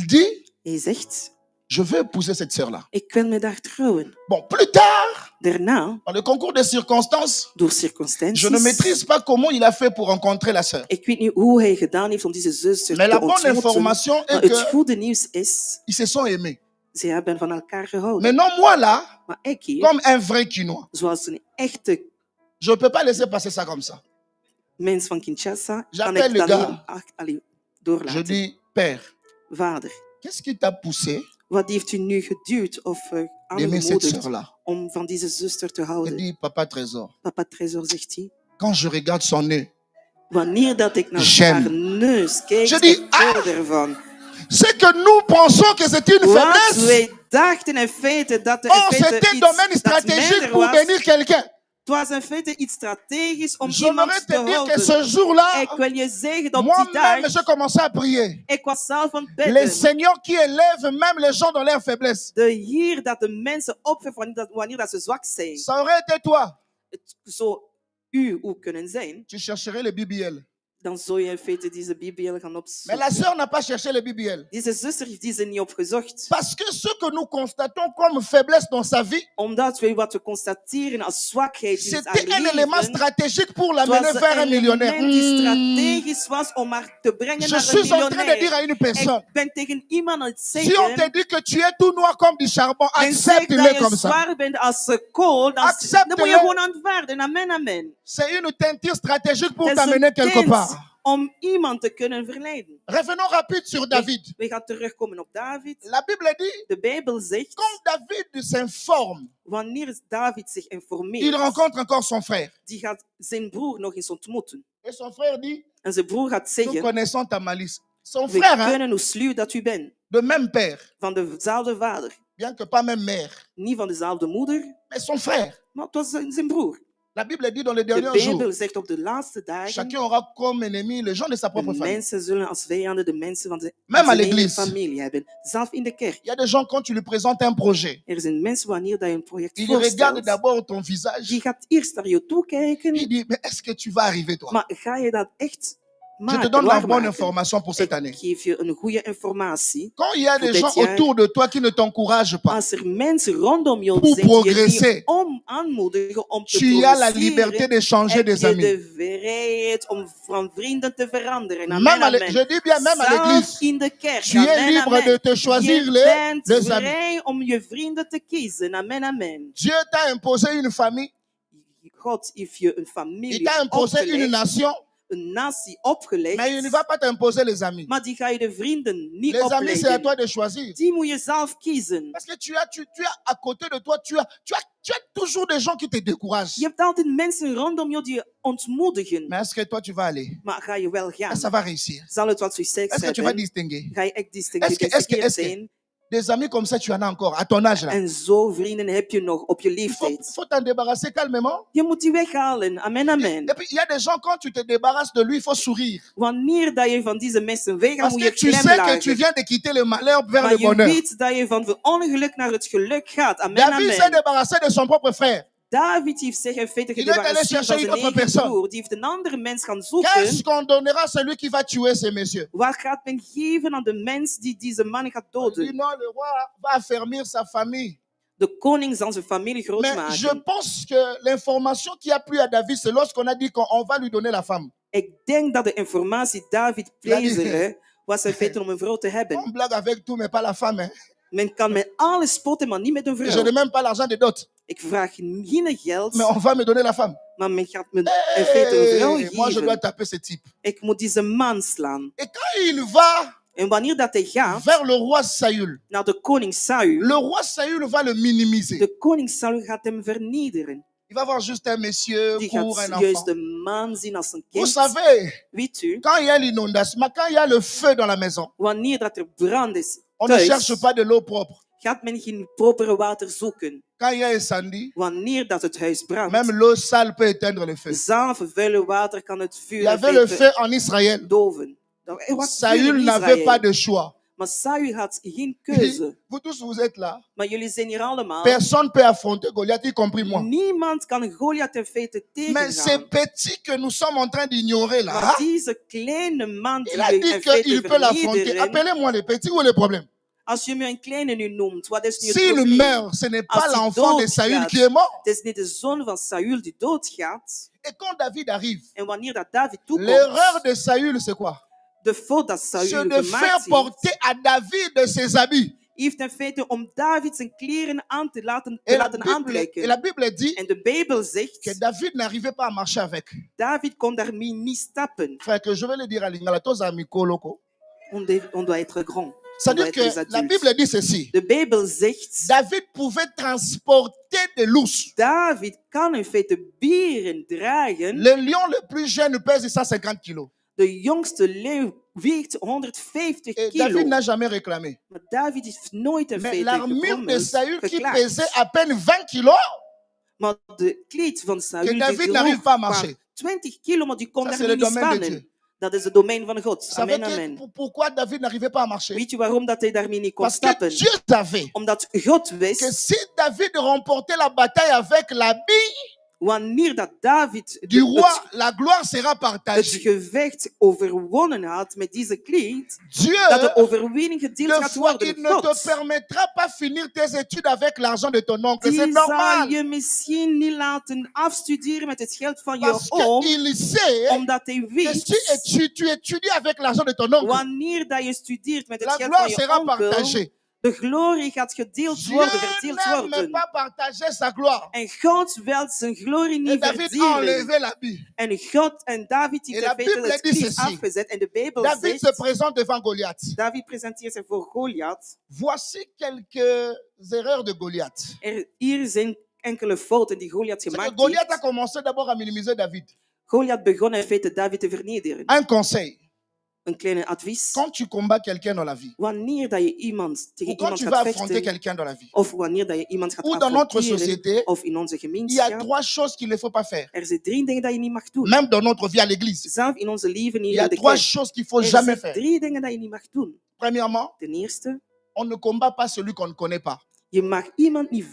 dit, Hij zegt, je veux épouser cette sœur-là. ik wil me daar trouwen. Bon, plus tard, Daarna, dans le concours des circonstances, door je circonstanties, ne maîtrise pas comment il a fait pour rencontrer la sœur. ik weet niet hoe hij gedaan heeft om deze zuster Mais te la bonne ontmoeten. information Maar est het qu'ils goede nieuws is, se sont aimés. ze hebben van elkaar gehouden. Mais non, moi là, Maar ik hier, comme un vrai Quinois, zoals een echte je ne peux pas laisser passer ça comme ça. mens van Kinshasa, kan J'appelle ik le dat gars. niet Je doorlaten. dis, Père, Vader, qu'est-ce qui t'a poussé wat heeft u nu geduwd of d'aimer cette aangemoedigd sœur-là? om van deze zuster te Il houden? dit, Papa Trésor, Papa Trésor zegt hij, quand je regarde son nez, wanneer dat ik naar J'aime. haar neus kijk, Je dis, ik hou ervan. c'est que nous pensons que c'est une Want faiblesse. wij dachten in feite dat er Or, in c'est feite un domaine iets dat stratégique minder pour was. bénir quelqu'un. Het was in feite iets strategisch om J'aimerais iemand te te dire que houden. ce jour-là, Ik wil je zeggen dat op die moi-même, dag, j'ai commencé à prier. ik was zelf aan het Le bidden. Seigneur qui élève même les gens dans leur faiblesse. De Heer dat de mensen opheffen wanneer dat ze zwak zijn. Ça aurait été toi. Het zou u ook kunnen zijn. Tu chercherais le BBL. Dan zou je in feite deze BBL gaan Mais la opzoeken. sœur n'a pas cherché le BBL. Deze zuster heeft deze niet opgezocht. Parce que ce que nous constatons comme faiblesse dans sa vie, Omdat we wat we constateren als zwakheid in haar c'était un élément leven, stratégique pour het l'amener was vers un een millionnaire. element die strategisch was om haar te brengen Je naar een suis en train de dire à miljonair. une personne, Ik ben tegen iemand aan het si on te zeggen, dit que tu es tout noir comme du charbon, men zegt accepte-le dat je comme ça. zwaar bent als kool, dan Accepte-le. moet je gewoon aanvaarden. Amen, amen. C'est une teinture stratégique pour Het is t'amener een quelque tint part. om iemand te kunnen verleiden. Revenons rapide sur David. We gaan terugkomen op David. La Bible dit, De Bijbel zegt, quand David s'informe, wanneer David zich il informeert, rencontre encore son frère. die gaat zijn broer nog eens ontmoeten. Et son frère dit, En zijn broer gaat nous zeggen, connaissons ta malice. Son we frère, hein, kunnen hoe sluw dat u bent. de même père, Van dezelfde vader. bien que pas même mère, Niet van dezelfde moeder, mais son frère. maar het was zijn broer. La Bible dit dans les De derniers jours, Bijbel zegt op de laatste dagen, chacun aura comme ennemi les gens de sa de propre famille. mensen zullen als vijanden de mensen van Même zijn à eigen l'église. familie hebben. Zelf in de kerk. Il y a des gens, quand tu lui présentes un projet, Er zijn mensen wanneer dat je een project il regarde voorstelt, d'abord ton visage. die gaat eerst naar je toe Il kijken, dit, mais est-ce que tu vas arriver toi? maar ga je dat echt Je te maken, donne la bonne waarmaken? information pour cette année. Ik geef je een goede informatie. Quand il y a Pour des gens dit jaar. autour de toi qui ne t'encouragent pas, Als er mensen rondom jou Pour zijn die je progresser. niet aanmoedigen om te tu as la progresseren, liberté de changer heb des je amis. de vrijheid om van vrienden te veranderen. Amen, Même amen. je dis bien, même à Zelf l'église, in de kerk. tu es Amen, libre amen. de te choisir Je les bent amis. vrij om je vrienden te kiezen. Amen, amen. Dieu t'a imposé une famille, God heeft je een il familie t'a imposé une opgelegd, nation, een natie opgelegd, mais il ne va pas t'imposer les amis. maar die ga je de vrienden niet Les amis, c'est à toi opleggen. de choisir. Die moet je zelf kiezen. Parce que tu as à côté de toi, tu as toujours des gens qui te découragent. Je hebt altijd mensen rondom je die je ontmoedigen. Mais est-ce que toi, tu vas aller? Maar ga je wel Est-ce que gaan? ça va réussir? Zal het wat succes Est-ce que tu vas hebben? distinguer? Ga je echt Est-ce que- gedistingueerd zijn? Des amis comme ça, tu en as encore à ton âge là. En zo vrienden heb je nog op je Il leeftijd. faut t'en débarrasser calmement. Je moet die weghalen. Amen, amen. Et puis, il y a des gens, quand tu te débarrasses de lui, il faut sourire. Wanneer dat je van deze mensen weggaat, Parce moet que je tu sais que tu glimlachen. viens de quitter le malheur vers Maar le je bonheur. weet dat je van het ongeluk naar het geluk gaat. Amen, David s'est amen. débarrassé de son propre frère. David heeft zich in feite Il est allé gedebarrasseerd chercher van une zijn autre eigen personne. broer. Die heeft een andere mens gaan Qu'est-ce zoeken. qu'on donnera à celui qui va tuer ces messieurs? Wat gaat men geven aan de mens die deze man gaat Il dit doden? non, le roi va affermir sa famille. De koning zal zijn familie groot Mais je maken. pense que l'information qui a plu à David, c'est lorsqu'on a dit qu'on va lui donner la femme. Ik denk dat de informatie David pleaserde was in feite om een vrouw te hebben. On blague avec tout, mais pas la femme. Hein. Men kan met alles spotten, maar niet met een Je n'ai vrouw. même pas l'argent de dot. Ik vraag geen geld, Mais on va me donner la femme. maar men gaat me in feite een vrouw Hey, moi, je dois geven. taper ce type. Ik moet deze man slaan. Et quand il va En wanneer dat hij gaat vers le roi Saül, naar de koning Saul, le roi Saül va le minimiser. de koning Saul gaat hem vernederen. Il va voir juste un monsieur Die pour gaat un juist enfant. de man zien als een Vous kind. savez, Weet u, quand il y a l'inondation, mais quand il y a le feu dans la maison, wanneer dat er brand is on ne thuis, cherche pas de l'eau propre. gaat men geen propere water zoeken. Quand il y a incendie, Wanneer dat het huis brandt, même l'eau sale peut éteindre le feu. zalve, vuile water kan het Il vuur y in avait le feite feu en Israël. doven. Er was vuur Saül in n'avait pas Israël. de choix. Maar Saul had geen Il dit, keuze. vous tous, vous êtes là. Maar jullie zijn hier allemaal. Personne ne peut affronter Goliath, y compris moi. Niemand kan Goliath in feite Mais ces tegengaan. petits que nous sommes en train d'ignorer là, Maar deze kleine man die il a we dit in feite qu'il peut l'affronter. vernederen. Appelez-moi les petits, où est le problème? Als je me een kleine nu noemt, wat is nu het S'il probleem? meurt, ce n'est pas Als hij l'enfant de Saül doodgaat, qui est mort. Het is niet de zoon van Saul die doodgaat. Et quand David arrive, En wanneer dat David toekomt, l'erreur de Saül, c'est quoi? de fout dat Saul C'est de faire gemaakt heeft, porter à David de ses habits. heeft in feite om David zijn kleren aan te laten Et la aantrekken. Bible dit En de Bijbel zegt, que David n'arrivait pas à marcher avec. David kon daarmee niet stappen. Frère, que je vais le dire à Lingala, tous amis koloko. On doit être grand. On doit C'est-à-dire être des que la adultes. Bible dit ceci. De Bijbel zegt, David pouvait transporter des loups. David kan in feite bieren dragen. Le lion le plus jeune pèse 150 kilos. De jongste leeuw weegt 150 Et kilo. David n'a jamais réclamé. Maar David heeft nooit in Mais feite l'armure de Saül qui geklaagd. pesait à peine 20 kilos, Maar de kleed van Saul que David die n'arrive droeg pas à maar marcher. 20 kilo, maar die kon Ça, daar c'est le niet domaine de spannen. Dieu. Dat is het domein van God. Vous savez Amen, amen. pourquoi David n'arrivait pas à marcher? Weet je waarom dat hij daarmee niet kon Parce que stappen? Dieu savait Omdat God que wist, si David remportait la bataille avec l'habit wanneer dat David du roi, la gloire sera het partagée. gevecht overwonnen had met deze kleed, Dieu, dat de overwinning gedeeld le gaat fois, worden il met ne te God. permettra pas finir tes études avec l'argent de ton oncle. Die C'est zal normal. je misschien niet laten afstuderen met het geld van je Parce oom, qu'il sait omdat hij que weet, si tu étudies avec l'argent de ton oncle, wanneer dat je studeert met het la geld gloire van je sera onkel, partagée. de glorie gaat gedeeld Dieu worden, verdeeld n'aime worden. pas partager sa gloire. En God wil zijn glorie Et niet David a verdelen. enlevé l'habit. En God en David Et heeft la in feite Bible het dit kleed ceci. afgezet. En de Bijbel David se zegt, présente devant Goliath. David presenteert zich voor Goliath. Voici quelques erreurs de Goliath. Hier zijn enkele fouten die Goliath C'est que gemaakt Goliath a heeft. commencé d'abord à minimiser David. Goliath begon in feite David te vernederen. Un conseil, Een kleine advies. quand tu combats quelqu'un dans la vie, Wanneer dat je iemand tegen ou quand iemand tu vas gaat affronter vechten, quelqu'un dans la vie, of wanneer dat je iemand gaat ou dans notre affronteren, société, of in onze il y a gemeenschap, trois choses qu'il ne faut pas faire. er zijn 3 dingen dat je niet mag doen. Même dans notre vie à l'église, Zelf in onze leven il y hier a in de trois kerk. choses qu'il faut Er jamais zijn faire. 3 dingen dat je niet mag doen. Premièrement, Ten eerste, on ne combat pas celui qu'on ne connaît pas. je mag iemand niet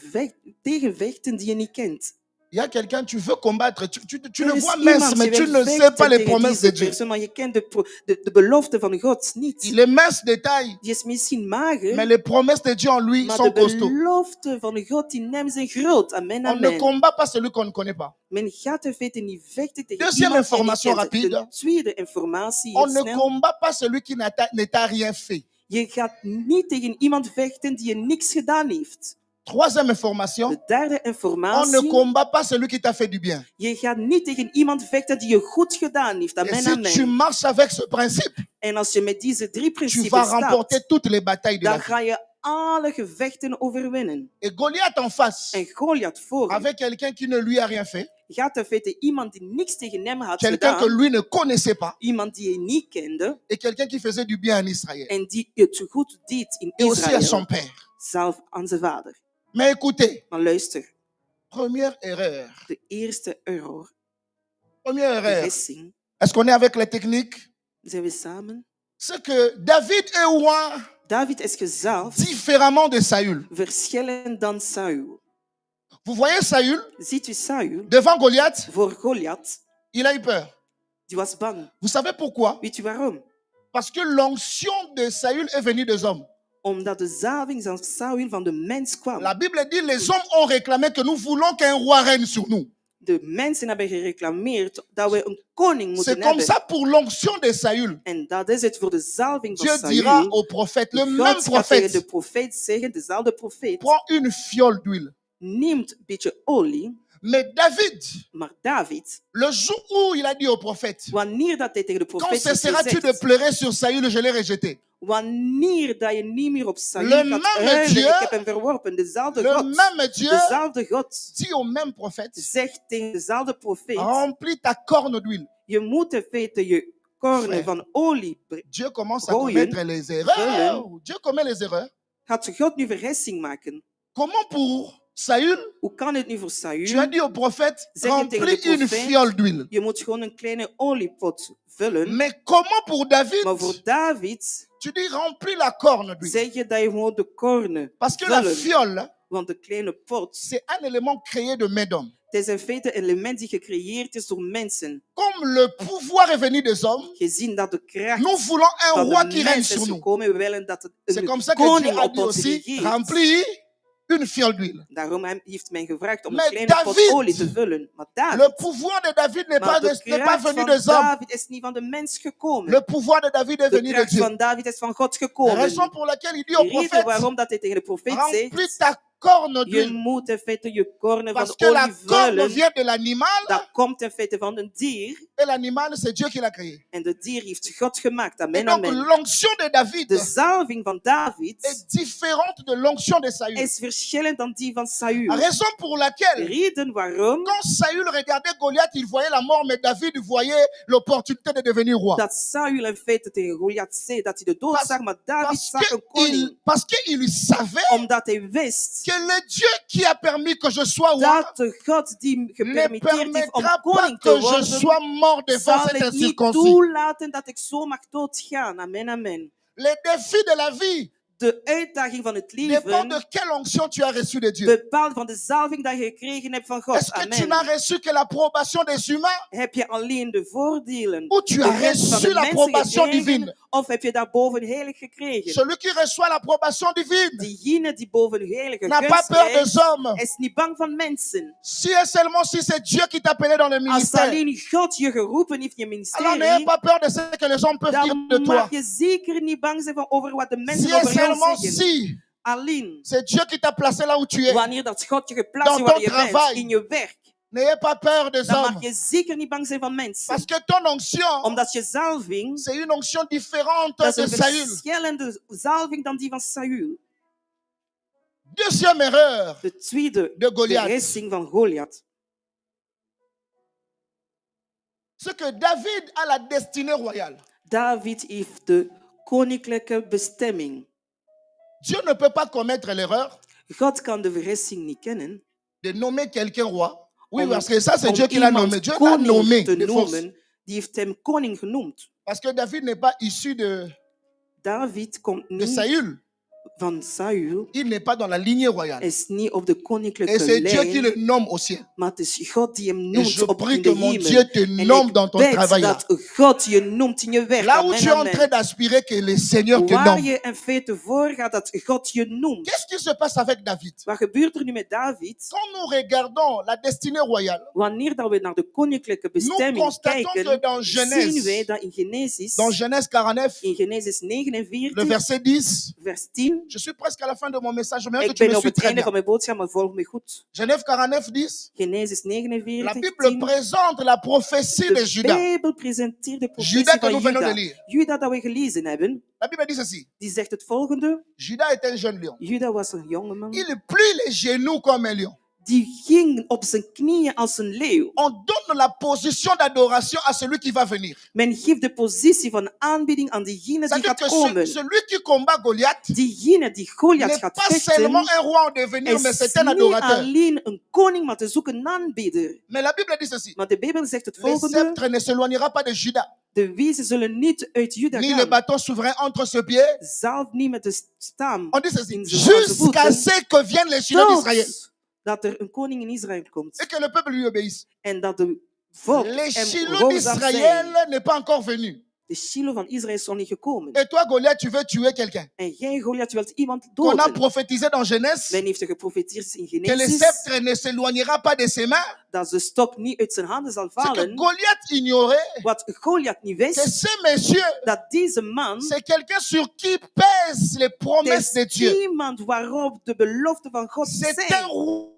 tegenvechten die je niet kent. Il y a quelqu'un, tu veux combattre, tu Er le is vois mince, iemand, mais je tu wil ne sais vechten pas les tegen promesses de deze Dieu. persoon, maar je kent de belofte van God niet. Il est mince de taille, Die is misschien mager, mais les promesses de Dieu en lui maar sont de costauds. beloften van God in hem zijn groot. Amen, On ne amen. combat pas celui qu'on ne connaît pas. Men gaat in feite niet vechten tegen Deuxième iemand die je niet information kent. rapide. De tweede informatie, On heel ne snel. combat pas celui qui ne t'a rien fait. Je gaat niet tegen iemand vechten die je niks gedaan heeft. Troisième information, De derde on ne informatie, combat pas celui qui t'a fait du bien. je gaat niet tegen iemand vechten die je goed gedaan heeft. Et Amen, si tu amen. marches avec ce principe, En als je met deze 3 tu principes vas staat, remporter toutes les batailles de la dan vie. ga je alle gevechten overwinnen. Et Goliath en face, En Goliath voor hem, avec quelqu'un qui ne lui a rien fait, gaat in feite iemand die niks tegen hem had quelqu'un que gedaan, lui ne connaissait pas, iemand die hij niet kende et quelqu'un qui faisait du bien en Israël, en die het goed deed in et aussi à son Israël, père. zelf aan zijn vader. Mais écoutez, Maar luister, première erreur, de eerste error, première erreur, vergissing, est-ce qu'on est avec les techniques? zijn we samen? C'est que David est roi David is gezalfd différemment de Saül. verschillend dan Saul. Vous voyez Saül, Ziet u Saul devant Goliath, voor Goliath? il a eu peur. Die was bang. Vous savez pourquoi? Weet u waarom? Parce que l'onction de Saül est venue des hommes. Omdat de zalving van Saul van de mens kwam. La Bible dit, les hommes ont réclamé que nous voulons qu'un roi règne sur nous. De mensen hebben gereclameerd dat we een koning C'est moeten comme hebben. ça pour l'onction de Saül. En dat is het voor de zalving van Dieu dira Saul. au prophète, le God même gaat tegen de prophète, profeet zeggen, dezelfde profeet, prend une fiole d'huile. neemt een beetje olie, Mais David, maar David, le jour où il a dit au prophète, wanneer dat hij tegen de quand profeet heeft cesseras-tu de gezegd, pleurer sur Saül, je l'ai rejeté. wanneer dat je niet meer op Saul Le gaat même huilen, Dieu, ik heb hem verworpen, dezelfde Le God, même Dieu dezelfde God, dit au même prophète, zegt tegen dezelfde profeet, remplis ta corne d'huile. je moet in feite je kornen Frère. van olie Dieu commence à Gooien, commettre les erreurs. Dieu commet les erreurs. gaat God nu vergissing maken. Comment pour Saül, Hoe kan het nu voor tu as Saul? dit au prophète, Zeg je tegen de remplis une profeet, fiole d'huile. Je moet gewoon een kleine oliepot vullen. Mais comment pour David, Maar voor David tu dis remplis la corne d'huile. zeg je dat je gewoon de kornen Parce que la vullen. fiole, Want de kleine pot, c'est un élément créé de main d'homme. het is in feite een element die gecreëerd is door mensen. Comme le pouvoir est venu des hommes, Gezien dat de kracht nous voulons un van roi de qui règne mens sur is nous. gekomen, we willen dat het C'est een comme ça que Dieu koning a op dit ons aussi, regeert. remplis une fiole d'huile. Daarom heeft men gevraagd om Mais een kleine pot David, olie te vullen. Maar Le David, pouvoir de David n'est maar pas, de n'est pas kracht venu van des hommes. David is niet van de mens gekomen. Le pouvoir de David est De venu de kracht Dieu. van David is van God La gekomen. raison pour laquelle il dit au De reden prophète, waarom dat hij tegen de profeet remplis zegt, ta corne je d'huile. moet in feite je kornen van Parce de que la olie corne vullen. vient de l'animal Dat komt in feite van een dier. et l'animal, c'est Dieu qui l'a créé. En de dier heeft God gemaakt. Et Amen, donc amen. l'onction de David De zalving van David est différente de l'onction de Saül. is verschillend dan die van Saul. La raison pour De laquelle, reden waarom quand Saül regardait Goliath, il voyait la mort, mais David voyait l'opportunité de devenir roi. dat Saul in feite tegen Goliath zei dat hij de dood Parce- zag, maar David zag een koning. Parce qu'il savait Omdat hij wist que le Dieu qui a permis que je sois roi dat de God die ne gepermitteerd heeft om permettra pas koning te que je worden, sois mort devant zal cette ik niet circoncis. toelaten dat ik zo mag doodgaan. Amen, amen. Les défis de la vie De uitdaging van het dépendent leven de quelle onction tu as reçue de Dieu. bepaalt van de zalving dat je gekregen hebt van God. Est-ce que tu n'as Amen. reçu que l'approbation des humains Heb je alleen de voordelen ou tu de as gunst van reçu de mensen l'approbation gekregen, divine? of heb je daarboven heilig gekregen? Celui qui reçoit l'approbation divine Diegene die boven heilige n'a pas gunst peur des krijgt, hommes. is niet bang van mensen. Si et seulement si c'est Dieu qui t'a appelé dans le Als ministère, alleen God je geroepen heeft in je alors n'ayez ministerie, pas peur de ce que les hommes peuvent dire dan de toi. mag je zeker niet bang zijn over wat de mensen Si et over jou seulement zeggen. si Alleen c'est Dieu qui t'a placé là où tu es, wanneer dat God je geplaatst Dans heeft waar ton je bent, travail. in je werk, n'ayez pas peur des dan hommes. mag je zeker niet bang zijn van mensen. Parce que ton onction, Omdat je zalving, c'est une onction différente dat is de een Saül. verschillende zalving dan die van Saul. Deuxième erreur De tweede de Goliath. vergissing van Goliath. C'est que David a la destinée royale. David heeft de koninklijke bestemming. Dieu ne peut pas commettre l'erreur God kan de vergissing niet kennen. de nommer quelqu'un roi. Oui, Om- parce que ça, c'est om Dieu qui l'a iemand nommé. Dieu l'a koning nommé te de force. noemen, die heeft hem koning genoemd. Parce que David n'est pas issu de David komt niet Saül. van Saul, Il n'est pas dans la lignée royale. is niet op de Et koninklijke c'est Dieu qui lijn, le nomme au ciel. maar het is God die hem Et noemt je op prie in que de mon hemel. Dieu te En nomme dans ik ton bid travail là. dat God je noemt in je werk. Là où Amen, tu es en amen. train d'aspirer que le Seigneur te Waar nomme. je in feite voor gaat dat God je noemt. Qu'est-ce qui se passe avec David? Wat gebeurt er nu met David? Quand nous regardons la destinée royale, Wanneer dat we naar de koninklijke nous bestemming constatons que kijken, dans zien wij Genèse, dat in Genesis, dans Genèse 49, in Genesis le 49, verset 10, vers 10, je suis presque à la fin de mon message, j'aimerais que ik tu ben me op suis het très einde bien. van mijn boodschap, maar volg me goed. Genèse 49, 10, Genesis la 49, Bible 10. présente la prophétie de De Judas. Bijbel presenteert de profetie Judas que van nous venons de Juda. lire. Juda dat we gelezen hebben, La Bible dit ceci. die zegt het volgende. Judas est un jeune lion. Juda was een jongeman. Il plie les genoux comme un lion. die ging op zijn knieën als een leeuw. On donne la position d'adoration à celui qui va venir. Men geeft de positie van aanbidding aan diegene die C'est-à-dire gaat que komen. celui qui combat Goliath Diegene die Goliath n'est gaat pas vechten, seulement un roi en devenir, mais is c'est un niet adorateur. alleen een koning, maar te zoeken een aanbidder. Mais la Bible dit ceci. Maar de Bijbel zegt het Le volgende. sceptre ne s'éloignera pas de Juda, De wiezen zullen niet uit Juda ni le gaan. bâton souverain entre ses pieds. Zelf niet met de stam On dit ceci. in zijn Jusqu'à voeten. ce que vienne les Shiloh d'Israël Dat er een koning in Israël komt. et que le peuple lui obéisse. En dat de volk Les hem Shiloh gehoorzaam d'Israël zijn. n'est pas encore venu. De Shiloh van Israël is nog niet gekomen. Et toi, Goliath, tu veux tuer quelqu'un. En jij, Goliath, wilt iemand Qu'on a doden. prophétisé dans Genèse Men heeft er geprofeteerd in que le Genesis sceptre ne s'éloignera pas de ses mains. dat de stok niet uit zijn handen zal C'est que vallen. Goliath ignorait Wat Goliath niet que wist, ce monsieur, dat deze man, c'est quelqu'un sur qui pèsent les promesses de is Dieu. iemand waarop de beloften van God C'est un zijn. roi.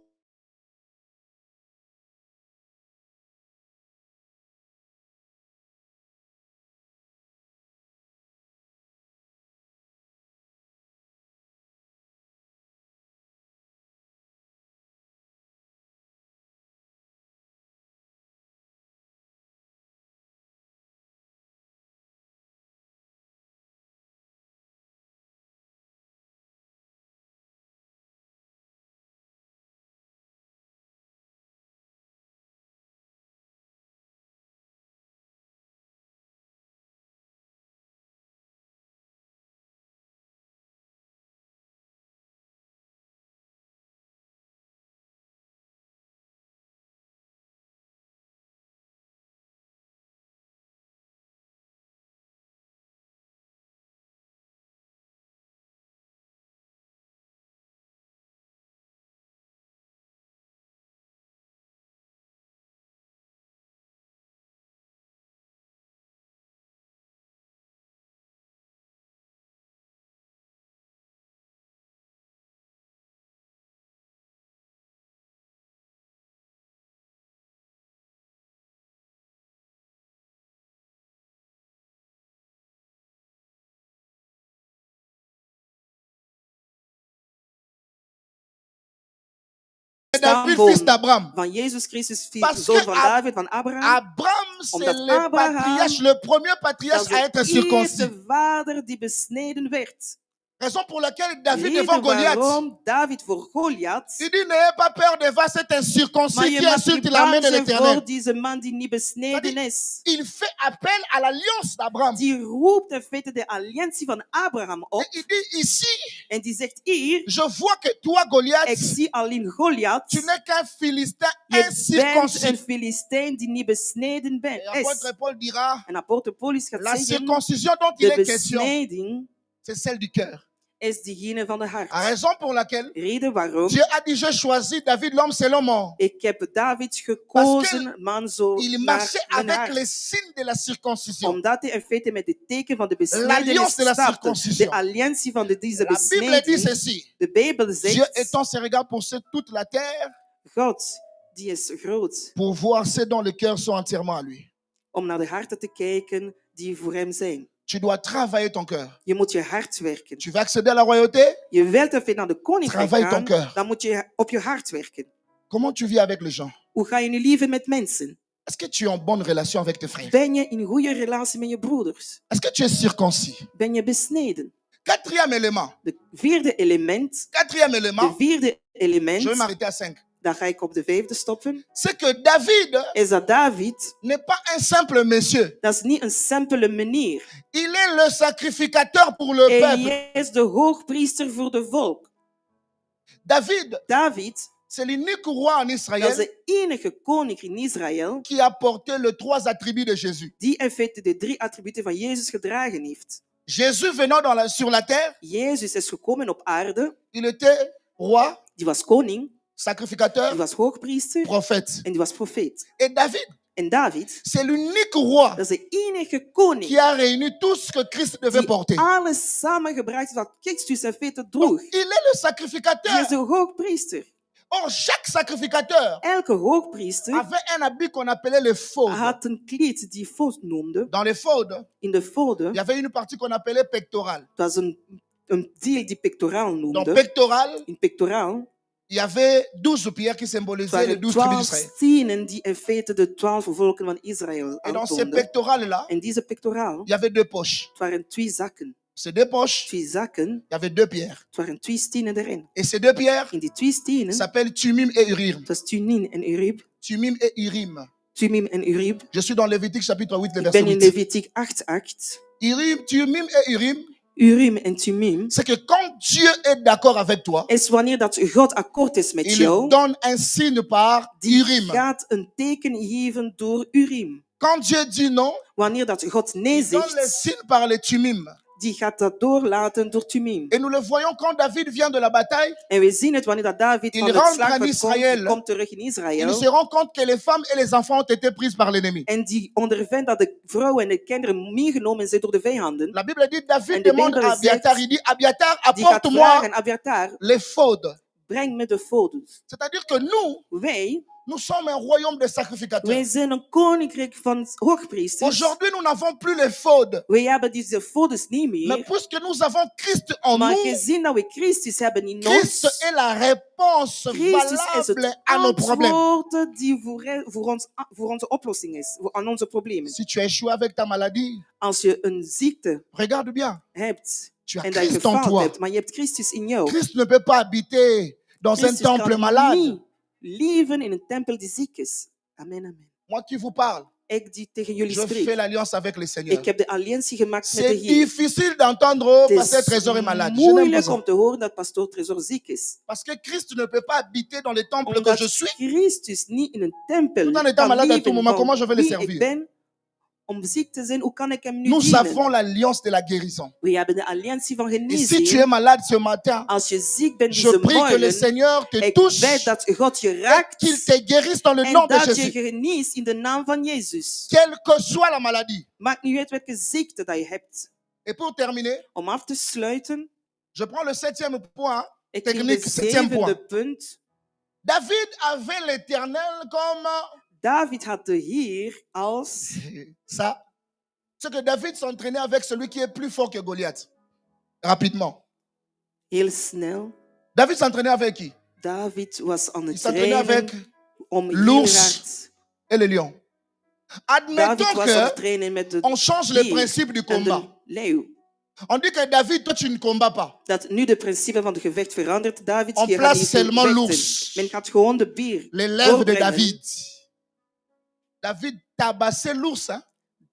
David, fils d'Abraham. Van Jezus Christus, Parce zoon que van David, van Abraham. Abraham, c'est Omdat le Abraham- patriarche, le premier patriarche Dat à is être de circoncis. eerste vader die besneden werd. Raison pour laquelle David Reden devant Goliath, waarom David voor Goliath. il dit n'ayez pas peur devant cet Maar incirconcis je qui mag insulte niet l'armée bang de zijn l'Éternel. voor deze man die niet besneden is. Il fait appel à l'alliance d'Abraham. Die roept in feite de alliantie van Abraham op. Et il dit ici, En die zegt hier, je vois que toi, Goliath, ik zie alleen Goliath. tu n'es qu'un Philistin Je bent een incirconcis. Filistijn die niet besneden Et is. apôtre Paul dira, En apostel Paulus gaat la zeggen, circoncision dont il de est question, besneding c'est celle du cœur. is diegene van de hart. Raison pour laquelle Reden waarom Dieu a dit, je choisis David, l'homme selon mon. ik heb David gekozen, man zo Il naar marchait mijn avec les hart. signes de la circoncision. Omdat hij in feite met de teken van de L'alliance besnijdenis de la stapte. circoncision. De alliantie van deze La Bible dit besnijdenis. ceci. De Bijbel Dieu zegt, étend ses regards pour toute la terre, God die is groot pour voir ceux dont les cœurs sont entièrement à lui. om naar de harten te kijken die voor hem zijn. Tu dois travailler ton cœur. Je moet je hart werken. Tu veux accéder à la royauté? Je wilt even naar de koninkrijk Travaille ton gaan, cœur. dan moet je op je hart werken. Comment tu vis avec les gens? Hoe ga je nu leven met mensen? Est-ce que tu es en bonne relation avec tes frères? Ben je in goede relatie met je broeders? Est-ce que tu es circoncis? Ben je besneden? Quatrième élément. De vierde element, Quatrième élément. de vierde Je vais element, m'arrêter à 5. dan ga ik op de vijfde stoppen, C'est que David is dat David, n'est pas un simple monsieur. dat is niet een simpele meneer. Il est le sacrificateur pour le peuple. Hij is de hoogpriester voor de volk. David, David, c'est l'unique roi en dat is Israël de enige koning in Israël qui a porté les 3 attributs de Jésus. die in feite de 3 attributen van Jezus gedragen heeft. Jésus venant sur la terre, Jezus is gekomen op aarde, il était roi, die was koning, die sacrificateur, was hoogpriester prophète. en die was profeet. Et David, En David, c'est l'unique roi dat is de enige koning qui a réuni tout ce que Christ devait die porter. alles samengebracht heeft wat Christus in feite droeg. Il est le Hij sacrificateur. is de hoogpriester. Or, chaque sacrificateur Elke hoogpriester avait un habit qu'on appelait le fauve. had een kleed die fos noemde. Dans les faudes, In de fode, il y avait une partie qu'on appelait pectorale. dat is een deel die pectoraal Donc, noemde. pectoral, In pectoraal, il y avait 12 pierres qui Het symbolisaient les waren 12 tribus 12 d'Israël. stenen die in feite de 12 volken van Israël Et dans ces aantoonden. pectorales-là, En deze pectoraal, il y avait 2 poches. het waren 2 zakken. Ces 2 poches, 2 zakken, il y avait 2 pierres. het waren 2 stenen erin. Et ces 2 pierres En die 2 stenen, s'appellent Tumim et Urim. het was Tunin en Urib. Tumim et Urim. Tumim en Urib. Je suis dans Lévitique chapitre 8, le Ik verset ben in 8. Levitique 8:8. Urim, Tumim et Urim, Urim en Tumim c'est que quand Dieu est d'accord avec toi, is wanneer dat God akkoord is met il jou, donne un signe par die Urim. gaat een teken geven door Urim. Quand Dieu dit non, Wanneer dat God nee il donne les zegt, signes par les Tumim. die gaat dat doorlaten door Tumim. Et nous le voyons quand David vient de la bataille, En we zien het wanneer dat David Il van het rentre slagveld en Israël. komt, komt terug in il Israël. se rend compte que les femmes et les enfants ont été prises par l'ennemi. En die ondervindt dat de vrouwen en de kinderen meegenomen zijn door de vijanden. La Bible dit, David En de demande Bijbel à Abiatar, il dit, Abiatar, Die gaat apporte-moi vragen, Abiatar, l'éphod. breng me de foto's. C'est-à-dire que nous sommes un royaume de sacrificateurs. Wij zijn een koninkrijk van hoogpriesters. Aujourd'hui, nous n'avons plus l'éphod. Wij hebben deze foto's niet Mais meer. puisque nous avons Christ en Maar nous, gezien dat we Christus hebben in Christ ons, est la réponse Christus is valable het à nos problèmes. antwoord die voor onze oplossing is, aan onze problemen. Si tu as échoué avec ta maladie, Als je een ziekte regarde bien, hebt tu as en dat je Christ en gefaald toi. hebt, maar je hebt Christus in jou. Christ ne peut pas habiter dans un Christus temple kan malade. niet leven in een tempel die ziek is. Amen, amen. Moi qui vous parle, Ik die tegen jullie je fais spreek. l'alliance avec le Seigneur. Ik heb de alliantie gemaakt met C'est de Heer. difficile d'entendre, oh, Het pasteur is Trésor est malade. Je n'aime pas moeilijk ça. om te horen dat pastoor Trésor ziek is. Parce que Christ ne peut pas habiter dans le temple que Omdat je suis. Christus niet in een tempel Tout en étant kan malade à tout leven moment, comment je van vais le wie ik servir? ben. Om ziek te zijn, hoe kan ik hem nu Nous dienen? avons l'alliance de la guérison. We hebben de alliantie van Et si tu es genezing. malade ce matin, Als je ziek bent je deze prie que le morgen, Seigneur te ik touche bid dat God je et raakt qu'il te guérisse dans le en nom de dat je Jésus. geneest in de naam van Jezus. Quelle que soit la maladie. Maakt niet uit welke ziekte dat je hebt. Et pour terminer, Om af te sluiten, je prends le 7e point. ik neem Technique, de 7e point. zevende punt. David avait l'Éternel comme David had de Heer als... ça. C'est que David s'entraînait avec celui qui est plus fort que Goliath. Rapidement. Heel snel. David s'entraînait avec qui? David was aan Il het s'entraînait avec trainen om heel l'ours hard. et le lion. Admettons David was aan het que trainen met de on change le dier principe du en combat. de leeuw. On dit que David, toi tu ne combats pas. Dat nu de principe van het gevecht verandert. David On je gaat place niet seulement vechten. l'ours. Men gaat gewoon de bier Les lèvres de doorbrengen. David. David tabassait l'ours. Hein?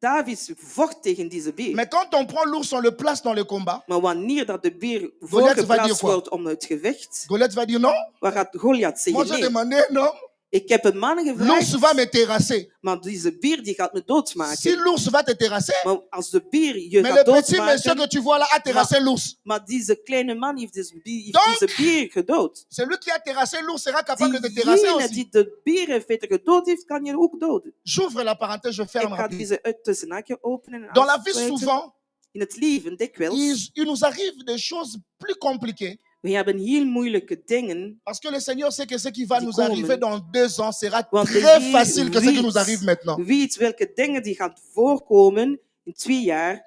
David vocht tegen deze bier. Mais quand on prend l'ours, on le place dans le combat. Maar wanneer dat de bier Goliath va dire voorgeplaatst quoi? wordt om het gevecht, Goliath va dire non. wat gaat Goliath Moi zeggen? j'ai Nee, demandé non. ik heb een man L'ours va gevraagd, me terrasser. maar deze bier die gaat me Si doodmaken. l'ours va te terrasser, Maar als de bier je mais le gaat petit monsieur doodmaken, que tu vois là a terrassé l'ours. maar deze kleine man heeft deze Donc, bier gedood. Celui qui a terrassé l'ours sera capable de te terrasser Diegene aussi. die de bier in feite gedood heeft, kan je ook doden. J'ouvre la parenthèse, je Ik ferme ga rapide. deze tussenhaakje openen en Dans la vie, afsluiten. souvent, In het leven, dikwijls, il nous arrive des choses plus compliquées. we hebben heel moeilijke dingen. Parce que le Seigneur sait que ce qui va Die nous komen. arriver dans 2 ans sera Want de très Heer facile que ce qui nous weet- arrive maintenant. Weet welke dingen die gaan voorkomen in 2 jaar,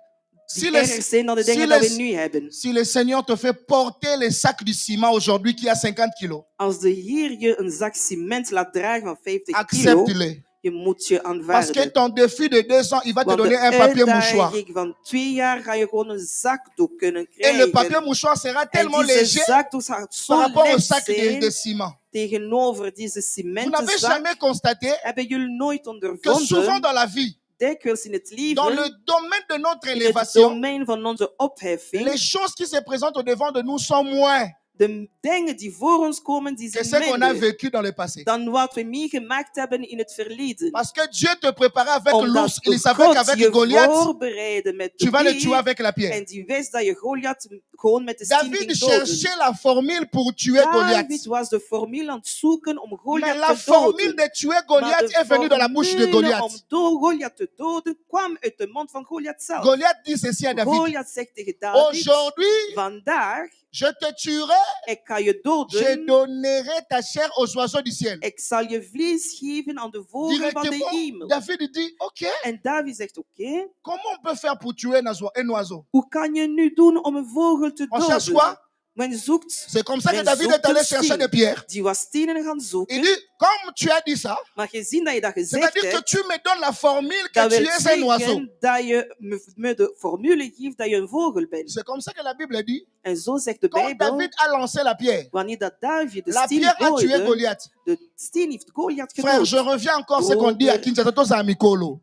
Si die le, erger zijn dan de si dingen le- die we nu hebben. si le Seigneur te fait porter les sacs du ciment aujourd'hui qui a 50 kilos, Als de Heer je een zak cement laat dragen van 50 kilo, accepte-le. je moet je Parce que aanvaarden. ton défi de 2 ans, il va te Want de donner un papier mouchoir. uitdaging van 2 jaar ga je gewoon een zakdoek kunnen Et le papier krijgen. mouchoir sera En tellement deze léger zakdoek gaat zo par rapport au licht sac de zijn ciment. tegenover deze Vous n'avez cementenzak. jamais constaté Hebben jullie nooit que souvent ondervonden, dans la vie, dikwijls in het dans leven, le domaine de notre in het élévation, domein van onze opheffing, les choses qui se présentent au devant de nous sont moins de dingen die voor ons komen, die que ce zijn qu'on a minder vécu dans le passé. dan wat we meegemaakt hebben in het verleden. Parce que Dieu te préparait avec Omdat l'ours. Il savait God qu'avec je Goliath, voorbereidde met tu de vas le tuer bier, avec la pierre. en die wist dat je Goliath gewoon met de steen David ging doden. cherchait la formule pour tuer Goliath. David was de formule aan het zoeken om Mais Goliath la te formule doden. de tuer Maar Goliath de est venue de la bouche de formule om Goliath. Goliath te doden kwam uit de mond van Goliath zelf. Goliath dit ceci à David. Goliath zegt tegen David, Aujourd'hui, vandaag, je te tuerai, ik ga je je doden, donnerai ta chair aux oiseaux du ciel. ik zal je vlees geven aan de vogelen van de Directement, hemel. David dit, ok, En David zegt, oké, comment on peut faire pour tuer un oiseau? hoe kan je nu doen om een vogel te On cherche doden? quoi? Men zoekt, C'est comme ça que men David zoekt est allé een chercher des steen. pierres. Die was stenen gaan Il zoeken. dit, comme tu as dit ça, Maar gezien dat je dat gezegd c'est-à-dire que hebt, tu me donnes la formule que dat tu wil es un oiseau. zeggen dat je me de formule geeft dat je een vogel bent. C'est comme ça que la Bible dit, En zo zegt de quand Bijbel, David a lancé la pierre, wanneer dat David de la steen pierre a tué gooide, Goliath. de steen heeft Goliath Frère, je gedood. reviens encore à ce qu'on dit à Kinshasa, tous à Mikolo.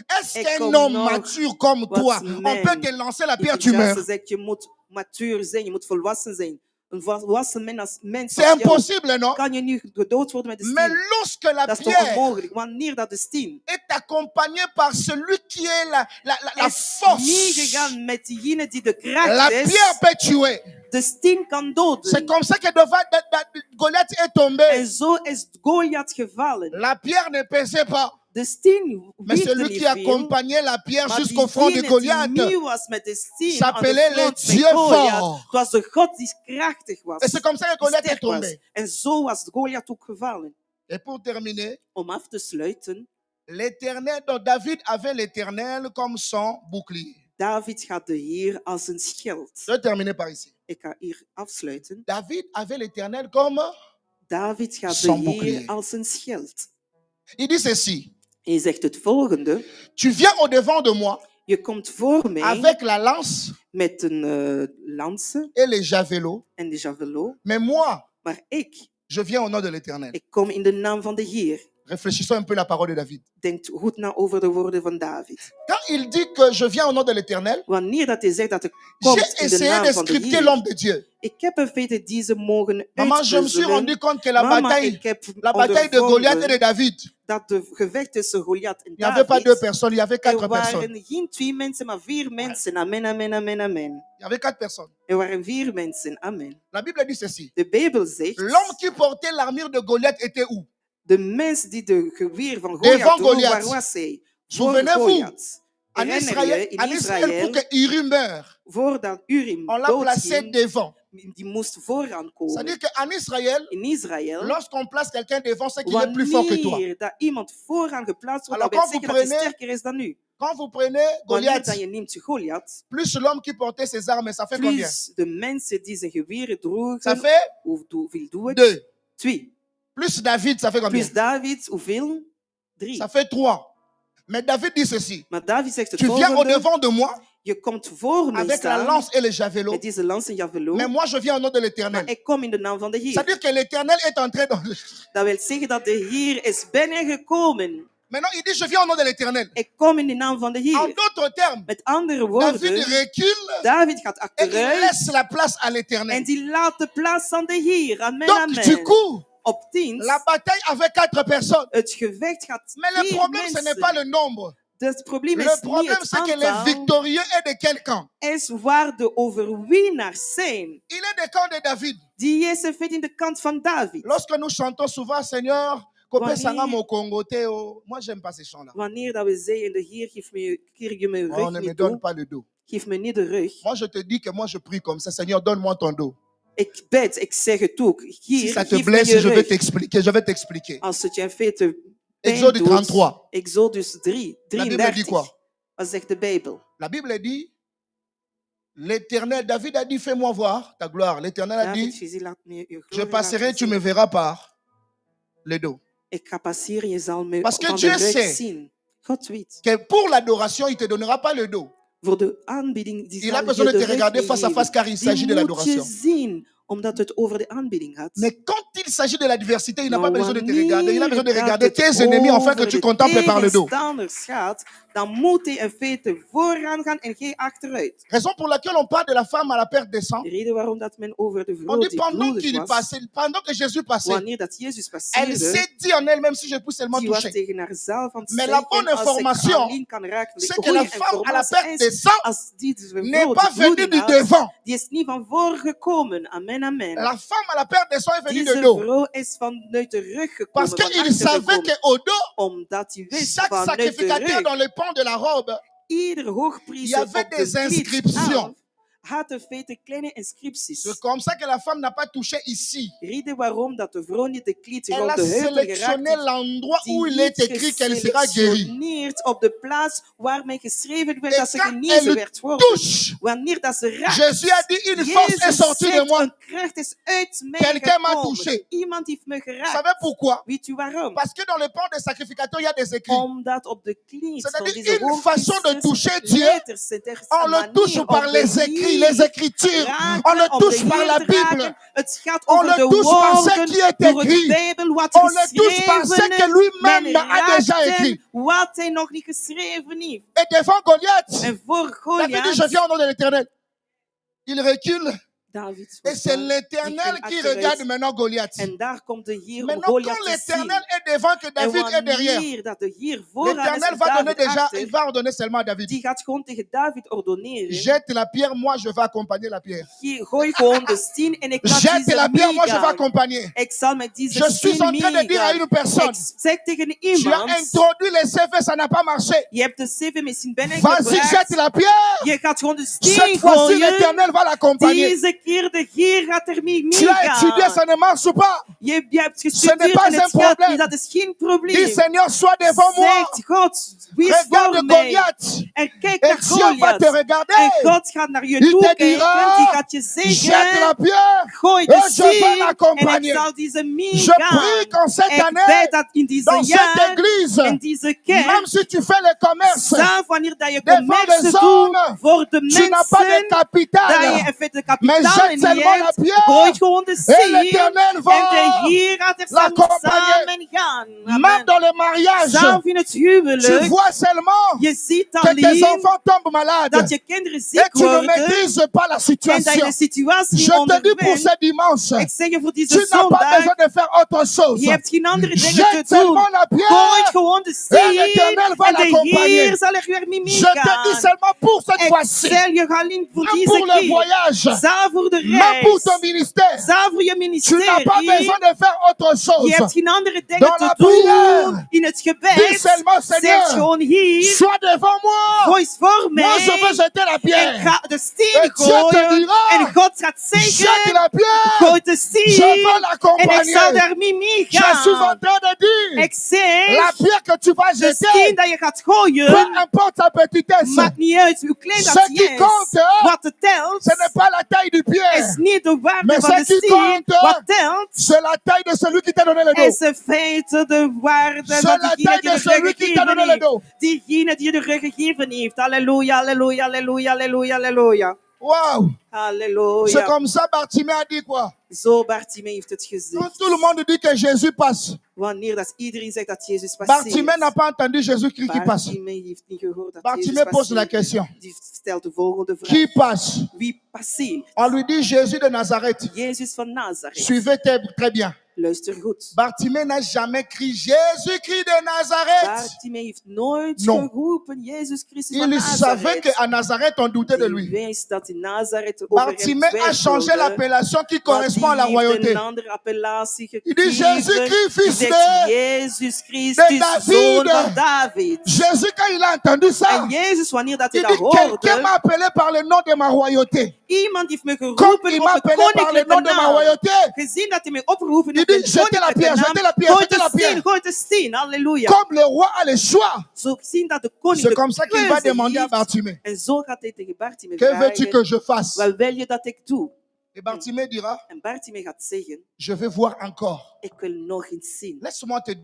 Est-ce Ik qu'un kom homme nog mature comme wat toi, on men peut te lancer la pierre, in tu Kinshasa meurs? zegt, je moet matuur zijn, je moet volwassen zijn. Een volwassen mens C'est als jou impossible, non? kan je nu gedood worden met de Mais steen. lorsque la Dat is toch pierre onmogelijk? Wanneer dat de steen est accompagnée par celui qui est la is force, meegegaan met diegene die de la kracht pierre is, peut tuer. de steen kan C'est doden. comme ça que Goliath est tombé. En zo is Goliath gevallen. La pierre ne pesait pas. De steen Mais weegde celui niet qui veel, accompagnait la pierre maar jusqu'au front de diegene Goliath, die mee was met de steen aan de s'appelait le front van Dieu Goliath, fort. het was de God die krachtig was. Et c'est comme ça que Die Goliath est sterk was. tombé. En zo was Goliath ook gevallen. Et pour terminer, Om af te sluiten, l'Éternel, donc David avait l'Éternel comme son bouclier. David gaat de Heer als een schild. Je vais terminer par ici. Ik ga hier afsluiten. David avait l'Éternel comme... David gaat de Son Heer bouclier. als een schild. Il dit ceci. Hij zegt het volgende. Tu viens au-devant de moi Je komt voor mij avec la lance met een lansen et les javelots. en de javelot. Mais moi, Maar ik je viens au nom de l'Éternel. kom in de naam van de Heer. Réfléchissons un peu la parole de David. Denkt goed na over de woorden van David. Quand il dit que je viens au nom de l'Éternel, Wanneer dat hij zegt dat hij komt j'ai in de essayé naam de van de scripter Heer, l'homme de Dieu. ik heb in feite deze mogen Maman, je me suis rendu uitpuzzelen. compte que la Mama, bataille, ik heb la bataille de Goliath et de ondervonden David, dat de gevecht tussen Goliath en il n'y avait pas deux David, personnes, il y avait quatre er personnes. waren geen 2 mensen, maar 4 mensen. Amen, amen, amen, amen. Il y avait quatre personnes. Er waren 4 mensen. Amen. La Bible dit ceci. De Bijbel zegt, L'homme qui portait l'armure de Goliath était où? de mens die de geweer van Devant Goliath droeg, Goliath. waar was hij? Voor Souvenez-vous, Goliath. En Herinner Israël, je, in pour Israël, que Urim meure, voordat Urim on l'a placé doodging, devant. die moest vooraan komen. C'est-à-dire qu'en Israël, In Israël, lorsqu'on place quelqu'un devant, c'est qu'il est plus fort que toi. wanneer dat iemand vooraan geplaatst wordt, Alors, dat wil quand zeggen vous dat hij prenez sterker is dan u. Quand vous prenez Wanneer Goliath, dan je neemt Goliath, plus l'homme qui portait ses armes, ça fait combien? plus de mensen die zijn geweren Ça droegen, fait hoeveel doe het? 2. 2. Plus David, ça fait combien? Plus David, hoeveel? 3. Ça fait 3. Mais David dit ceci. Maar David zegt het Tu viens volgende. au-devant de moi Je komt voor mij avec la staan lance et les javelots. met deze lans en javelot. Mais moi, je viens au nom de Maar l'Éternel. ik kom in de naam van de Heer. C'est-à-dire que l'Éternel est entré dans... Dat wil zeggen dat de Heer is binnengekomen. Maintenant, il dit, je viens au nom de l'Éternel. Ik kom in de naam van de En Heer. d'autres termes, Met andere David woorden, recule David gaat et il achteruit laisse la place à en l'Éternel. die laat de plaats aan de Heer. Amen, Donc, amen. du coup, Op 10, la bataille avait 4 personnes. het gevecht gaat Mais le 4 problème, ce n'est mensen. pas le nombre. Het probleem Le is niet problème, het c'est que les aantal, victorieux est de quel camp? is waar de overwinnaars zijn. Il est du camp de David. Die is in feite in de kant van David. Lorsque nous chantons souvent, Seigneur, Kopé Wanneer- Sanga mo Congo Teo, moi j'aime pas ces chants-là. Wanneer dat we zeggen, de Heer, keer je mijn Oh, rug ne me niet donne toe, pas le dos. geef me niet de rug. Moi je te dis que moi je prie comme ça, Seigneur, donne-moi ton dos. Ik bid, ik zeg het ook. Si Hier, ça te geef me blesse, je je vais rug. t'expliquer, je vais t'expliquer. Als het je in feite pijn Exode doet, 33. Exodus 3, La Bible dit 33. quoi? Wat zegt de Bijbel? La Bible dit, l'Éternel, David a dit, fais-moi voir ta gloire. L'Éternel a David dit, gezien, laat me je je glorie passerai, laten tu me zien. verras par le dos. Ik ga passeren, je zal me Parce que van Dieu de rug sait zien. God weet. Que pour l'adoration, il ne te donnera pas le dos. Voor de aanbidding, die Il zal a je besoin de de te rug regarder niet face à geven. face car il s'agit de Die moet je l'adoration. zien, omdat het over de aanbidding gaat. Mais quand il s'agit de l'adversité, il n'a pas Maar besoin de te wanneer regarder. Il a besoin de dat regarder het tes ennemis afin que over tu de contemples par le dos. tegenstanders gaat, dan moet hij in feite vooraan gaan en geen achteruit. Raison pour laquelle on parle de la femme à la perte des sangs. De reden waarom dat men over de On vrouw dit die pendant bloedig qu'il was, passait, pendant que Jésus passait, wanneer dat Jezus elle passeerde, s'est dit en elle-même si je peux seulement die was toucher. tegen haarzelf aan het Mais la zeggen, bonne als ik information, alleen kan raken. De C'est que goede la femme à la informatie perte des is, sangs als die n'est vrouw pas die venue bloeding du had, devant. die is niet van voor gekomen. Amen, amen. La femme à la perte des sangs est venue de Deze dos. vrouw is vanuit de rug gekomen, Parce van qu'il achter de savait boom. qu'au dos, Omdat hij wist chaque vanuit de sacrificateur rug, dans le pan de la robe, ieder il y hoogpriester avait op de des vliet inscriptions. af, had er vele kleine inscripties. C'est comme ça que la femme n'a pas touché ici. Reden waarom dat de vrouw niet de kliet Elle rond a de heupen geraakt sélectionné heeft. l'endroit où Die il est heeft écrit qu'elle sera guérie. geselectioneerd op de plaats waar mij geschreven werd Et dat ze quand genezen elle werd worden. touche, Wanneer dat ze raakt. Jésus a dit, une force est Jezus sortie de zegt, moi. een kracht is uit mij Quelqu'un m'a gekomen. touché. Iemand heeft me Vous geraakt. savez pourquoi? Weet u waarom? Parce que dans le pan des sacrificateurs, il y a des écrits. Omdat op de kliet van C'est-à-dire deze une façon de toucher Dieu. letters zijn. Er is On een le touche manier par om de les écrits, Heer les écritures. raken, On le om touche de par Heer la te Bible. raken. Het gaat On over le de touche par ce woorden, qui est door het écrit. Bijbel, wat On le touche par ce geschreven que is. lui-même Men a déjà raakt écrit. hem wat hij nog niet geschreven heeft. Et devant Goliath, En voor David dit, je Goliath, viens au nom de l'Éternel. Il recule. David Et c'est l'Éternel qui regarde maintenant Goliath. En daar komt de Heer om Maintenant, quand Goliath te zien. l'Éternel est devant, que En David est derrière, wanneer dat de Heer vooraan is l'Éternel en va donner David déjà, il achter, va ordonner seulement à David. die gaat gewoon tegen David ordoneren. Jette la pierre, moi je vais accompagner la pierre. Gooi gewoon de steen en ik laat Jette deze la pierre, moi je vais meegaan. accompagner. Ik zal met deze Je suis steen en train de dire à une meegaan. personne, Ik zeg tegen tu as iemand, introduit les CV, ça n'a pas marché. je hebt de CV misschien Vas-y, binnengebracht. jette la pierre. Je gaat gewoon de Cette steen fois-ci, gooien. l'Éternel va l'accompagner. Deze keer de Heer gaat er mee Tu as étudié, ça meegaan. ne marche pas. Je hebt Ce n'est gestudeerd pas en un het gaat problème. niet. Dat is geen Dis probleem. Seigneur, sois devant moi. Zegt God, wie is Regarde voor mij? Goliath. En kijk Et naar Dieu va te Goliath. regarder. En God gaat naar je Il toe te kijken. dira, Die gaat je jette la zeggen, pierre. gooi Et de je vais steen en ik l'accompagner. zal deze Je meegaan. prie qu'en cette Ik année, bid dat in deze dans cette jaar, in église, deze kerk, même si tu fais le commerce, zelf wanneer dat je devant commerce les doet hommes, voor de tu n'as pas de mensen, dat capital. je in feite de Mais kapitaal jette niet seulement la hebt, pierre. gooi gewoon de Et steen l'Éternel en va de Heer gaat er samen l'accompagner. gaan. Même Amen. dans le mariage, Zelf in het tu huwelijk, vois seulement je ziet que tes alleen enfants tombent malades. dat je kinderen Et ziek tu ne worden maîtrises pas la en dat situation. je de situatie Je te dis pour ondervindt. ce dimanche, Ik zeg je voor tu deze n'as pas zondag, besoin de faire autre chose. je hebt geen andere dingen Jette te doen. seulement la Gooi pierre. gewoon de Et steen l'Éternel va en de l'accompagner. Heer zal er weer mee Je te dis meegaan. seulement pour cette Ik fois-ci, zeg je alleen voor même deze pour le keer. voyage, Zelf voor de même pour ton reis. ministère, Zelf voor je tu n'as ministerie. pas besoin de faire autre Je chose. hebt geen andere dingen Dans la te doen prière, in het dis gebed. seulement, Zeg Seigneur, gewoon hier, sois devant moi. gooi eens voor Moi, je veux mij. jeter la En pierre. ga de Et steen Dieu te gooien. dira, En God gaat jette zeggen, la pierre. gooi de Je steen. veux En ik zal l'accompagner. daarmee Je suis en meegaan. train de dire, Ik zeg, la pierre que tu vas de steen jeter, dat je gaat peu gooien, importe sa petitesse, maakt niet uit hoe klein dat ce qui is. compte, Wat het telt, ce n'est pas la taille du is pierre, niet de waarde Mais van ce de qui steen. compte, Wat telt, c'est la taille de celui qui t'a donné le dos. is in feite de waarde C'est van la diegene taille die de de celui rug qui t'a donné gegeven le heeft. dos. Diegene die de rug gegeven heeft. Halleluja, halleluja, halleluja, halleluja, halleluja. Waouh! C'est Halleluja. comme ça, Bartimée a dit quoi? Zo Bartimee heeft het Quand gezegd. tout le monde dit que Jésus passe, Wanneer dat iedereen zegt dat Jezus passeert. Bartimée n'a pas entendu Jésus-Christ qui passe. Bartimee heeft niet gehoord dat Bartimée Jezus pose la passeert. question. Die stelt de volgende vraag. Qui passe? Wie passeert? On lui dit Jésus de Nazareth. Jezus van Nazareth. Suivez très bien. Luister goed. Bartimée n'a jamais crié Jésus-Christ de Nazareth. Bartimee heeft nooit Non. geroepen Jezus Christus van Il savait Nazareth. qu'à Nazareth, on doutait de Die lui. wist dat in Nazareth over hem Bartimée a changé twijfelde. l'appellation qui Maar correspond à la die heeft royauté. een andere appellatie Il dit gekregen. Jésus-Christ, Die fils zegt de Jezus David. Christus, zoon van David. Jésus, quand il a entendu ça, En Jezus, wanneer dat hij il dat dit quelqu'un hoorde, m'a appelé par le nom de ma royauté. iemand heeft me Comme geroepen il op m'a de appelé par le koninklijke nom de ma naam. royauté, Gezien dat hij me opgeroepen il heeft dit in de jetez la pierre, koninklijke jetez la naam, pierre, gooi jetez de la pierre. steen, gooi de steen. Halleluja. Comme le roi a le choix. Zo zien dat de C'est koning comme de ça qu'il va keuze demander à heeft. Bartimée, En zo gaat hij tegen Bartimee que veux-tu vragen, que je fasse? wat wil je dat ik doe? Et Bartimée dira, En Bartimee gaat zeggen, je vais voir encore. ik wil nog eens zien. Laisse-moi te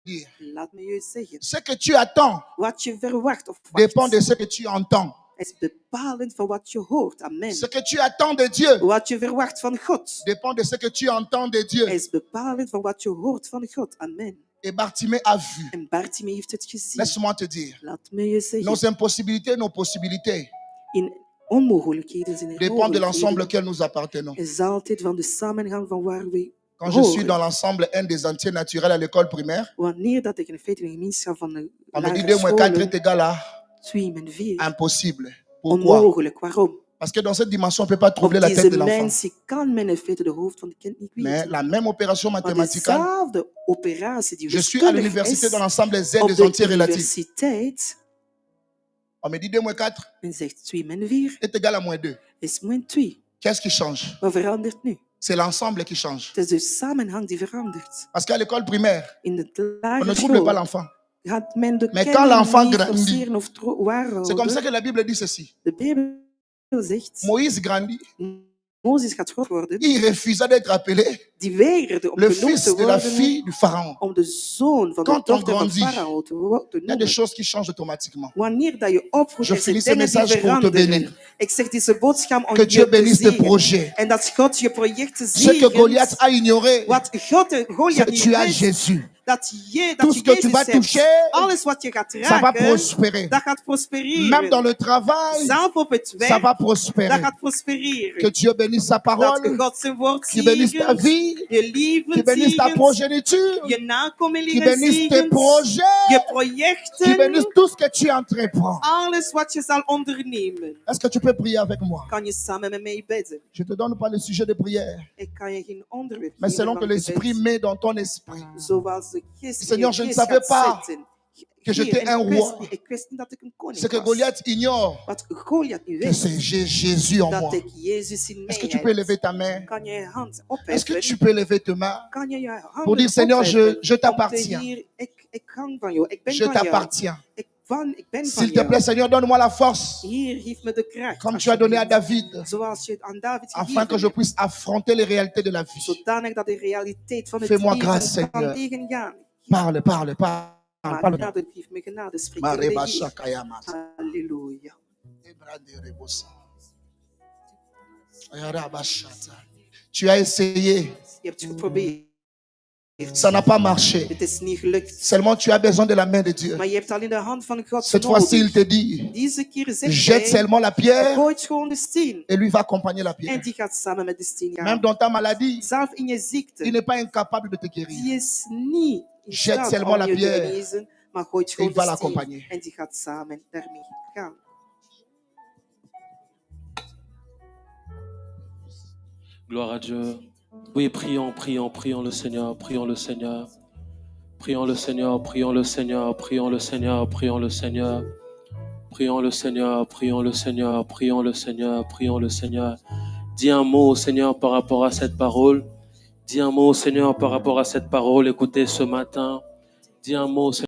dire, Laat me je zeggen. ce que tu attends Wat je verwacht of dépend de wacht, ce que tu entends. is bepalend van wat je hoort. Amen. Ce que tu attends de Dieu Wat je verwacht van God, dépend de ce que tu entends de Dieu. is bepalend van wat je hoort van God. Amen. Et Bartimée a vu. En Bartimee heeft het gezien. Laisse-moi te dire, Laat me je zeggen. nos impossibilités, nos possibilités In onmogelijkheden zijn er dépendent de l'ensemble mogelijkheden. auquel nous appartenons. Is altijd van de samenhang van waar we Quand je suis horen. dans l'ensemble un des entiers naturels à l'école primaire, Wanneer dat ik in feite in een gemeenschap van de on me dit lagere 2 moins 4 scholen est égal à 2 min 4. impossible. Pourquoi? Onmogelijk. Waarom? Parce que dans cette dimension, on ne peut pas Op troubler la tête de deze l'enfant. mensen kan men in feite de hoofd van het kind niet Mais weten. la même opération Maar mathématicale, dezelfde operatie die je suis à wiskundig l'université is dans l'ensemble Z op des de entiers relatifs. universiteit, On me dit 2 moins 4 Men zegt 2 min 4 est égal à moins 2. is min 2. Qu'est-ce qui change? Wat verandert nu? C'est l'ensemble qui change. Het is de samenhang die verandert. Parce qu'à l'école primaire, In de on ne lagere trouble pas school l'enfant. gaat men de Mais quand l'enfant kennis niet grandit, forceren of c'est comme ça waarhouden. que la Bible dit ceci. De Bijbel zegt, Moïse grandit. Mozes gaat groot worden. Il refusa d'être appelé Die weigerde om le genoemd fils te de la worden fille du pharaon. om de zoon van de Quand on dochter van grandit, Farao te Il y a des noemen. choses qui changent automatiquement. Wanneer dat je opgroeit, Je er zijn finis ce dingen die message pour te bénir. veranderen. Ik zeg deze boodschap om Que Dieu je te bénisse tes zegenen. projets. En dat God je projecten Ce que Goliath zegent. a ignoré, Wat c'est Goliath que niet tu as wist, Jésus. dat je Tout ce que tu Jezus vas hebt. toucher, Alles wat je gaat ça va raken, prospérer. dat gaat Même prospereren. dans le travail, Zelf op het ça werk, va dat prospérer. gaat Que prospereren. Dieu bénisse sa Dat parole, God zijn woord qui bénisse ta zegent, vie, je leven qui bénisse ta zegent, progéniture, je qui nakomelingen bénisse tes zegent, je projets, qui projecten, bénisse tout ce que tu entreprends. alles wat je zal ondernemen. Est-ce que tu peux prier avec moi? Kan je samen met mij bidden? Je te donne pas le sujet de prière, Ik kan je geen onderwerp mais geven selon que van l'Esprit gebed, met dans ton esprit. zoals de geest in Seigneur, je je ne geest savais gaat pas zetten. que j'étais Heer, un roi. ik wist niet dat ik een Ce koning que was. Goliath ignore, Wat Goliath niet que wist, c'est Jésus en moi. dat ik Jezus in Est-ce que mij tu peux lever heb. ta main? Kan je je hand Est-ce que tu opheffen? peux lever ta main Kan je je handen pour dire, Seigneur, opheffen je om te t'appartiens. hier, ik hang van jou, ik ben Je van jou. t'appartiens. Ik ben van S'il te plaît, jou. Seigneur, donne-moi la force, Hier, geef me de kracht. comme tu as donné à alsjeblieft. David, Zoals je aan David afin que gegeven je hebt. puisse affronter les réalités de la vie. Zodanig dat de realiteit van het Fais-moi leven grâce, kan Seigneur. tegengaan. Parle, parle, parle. Maar parle. genade, geef me genade, spreek in de Mareba Heer. Shakayamas. Halleluja. Tu as essayé, Je hebt geprobeerd. ça n'a pas marché. Het is niet gelukt. Seulement tu as besoin de la main de Dieu. Maar je hebt alleen de hand van God Cette fois-ci, il nodig. te dit, Deze keer zegt jette hij, seulement la pierre gooit gewoon de steen. et lui va accompagner la En pierre. die gaat samen met de steen Même gaan. dans ta maladie, Zelf in je il ziekte. n'est pas incapable de te guérir. Die is niet in Jette staat seulement om la je te pierre. genezen. Maar gooit Et gewoon il va de l'accompagner. steen. En die gaat samen daarmee gaan. Gloire à Dieu. Oui, prions, prions, prions le Seigneur, prions le Seigneur. Prions le Seigneur, prions le Seigneur, prions le Seigneur, prions le Seigneur. Prions le Seigneur, prions le Seigneur, prions le Seigneur, prions le Seigneur. Dis un mot au Seigneur par rapport à cette parole. Dis un mot au Seigneur par rapport à cette parole. Écoutez ce matin. Dis un mot au Seigneur.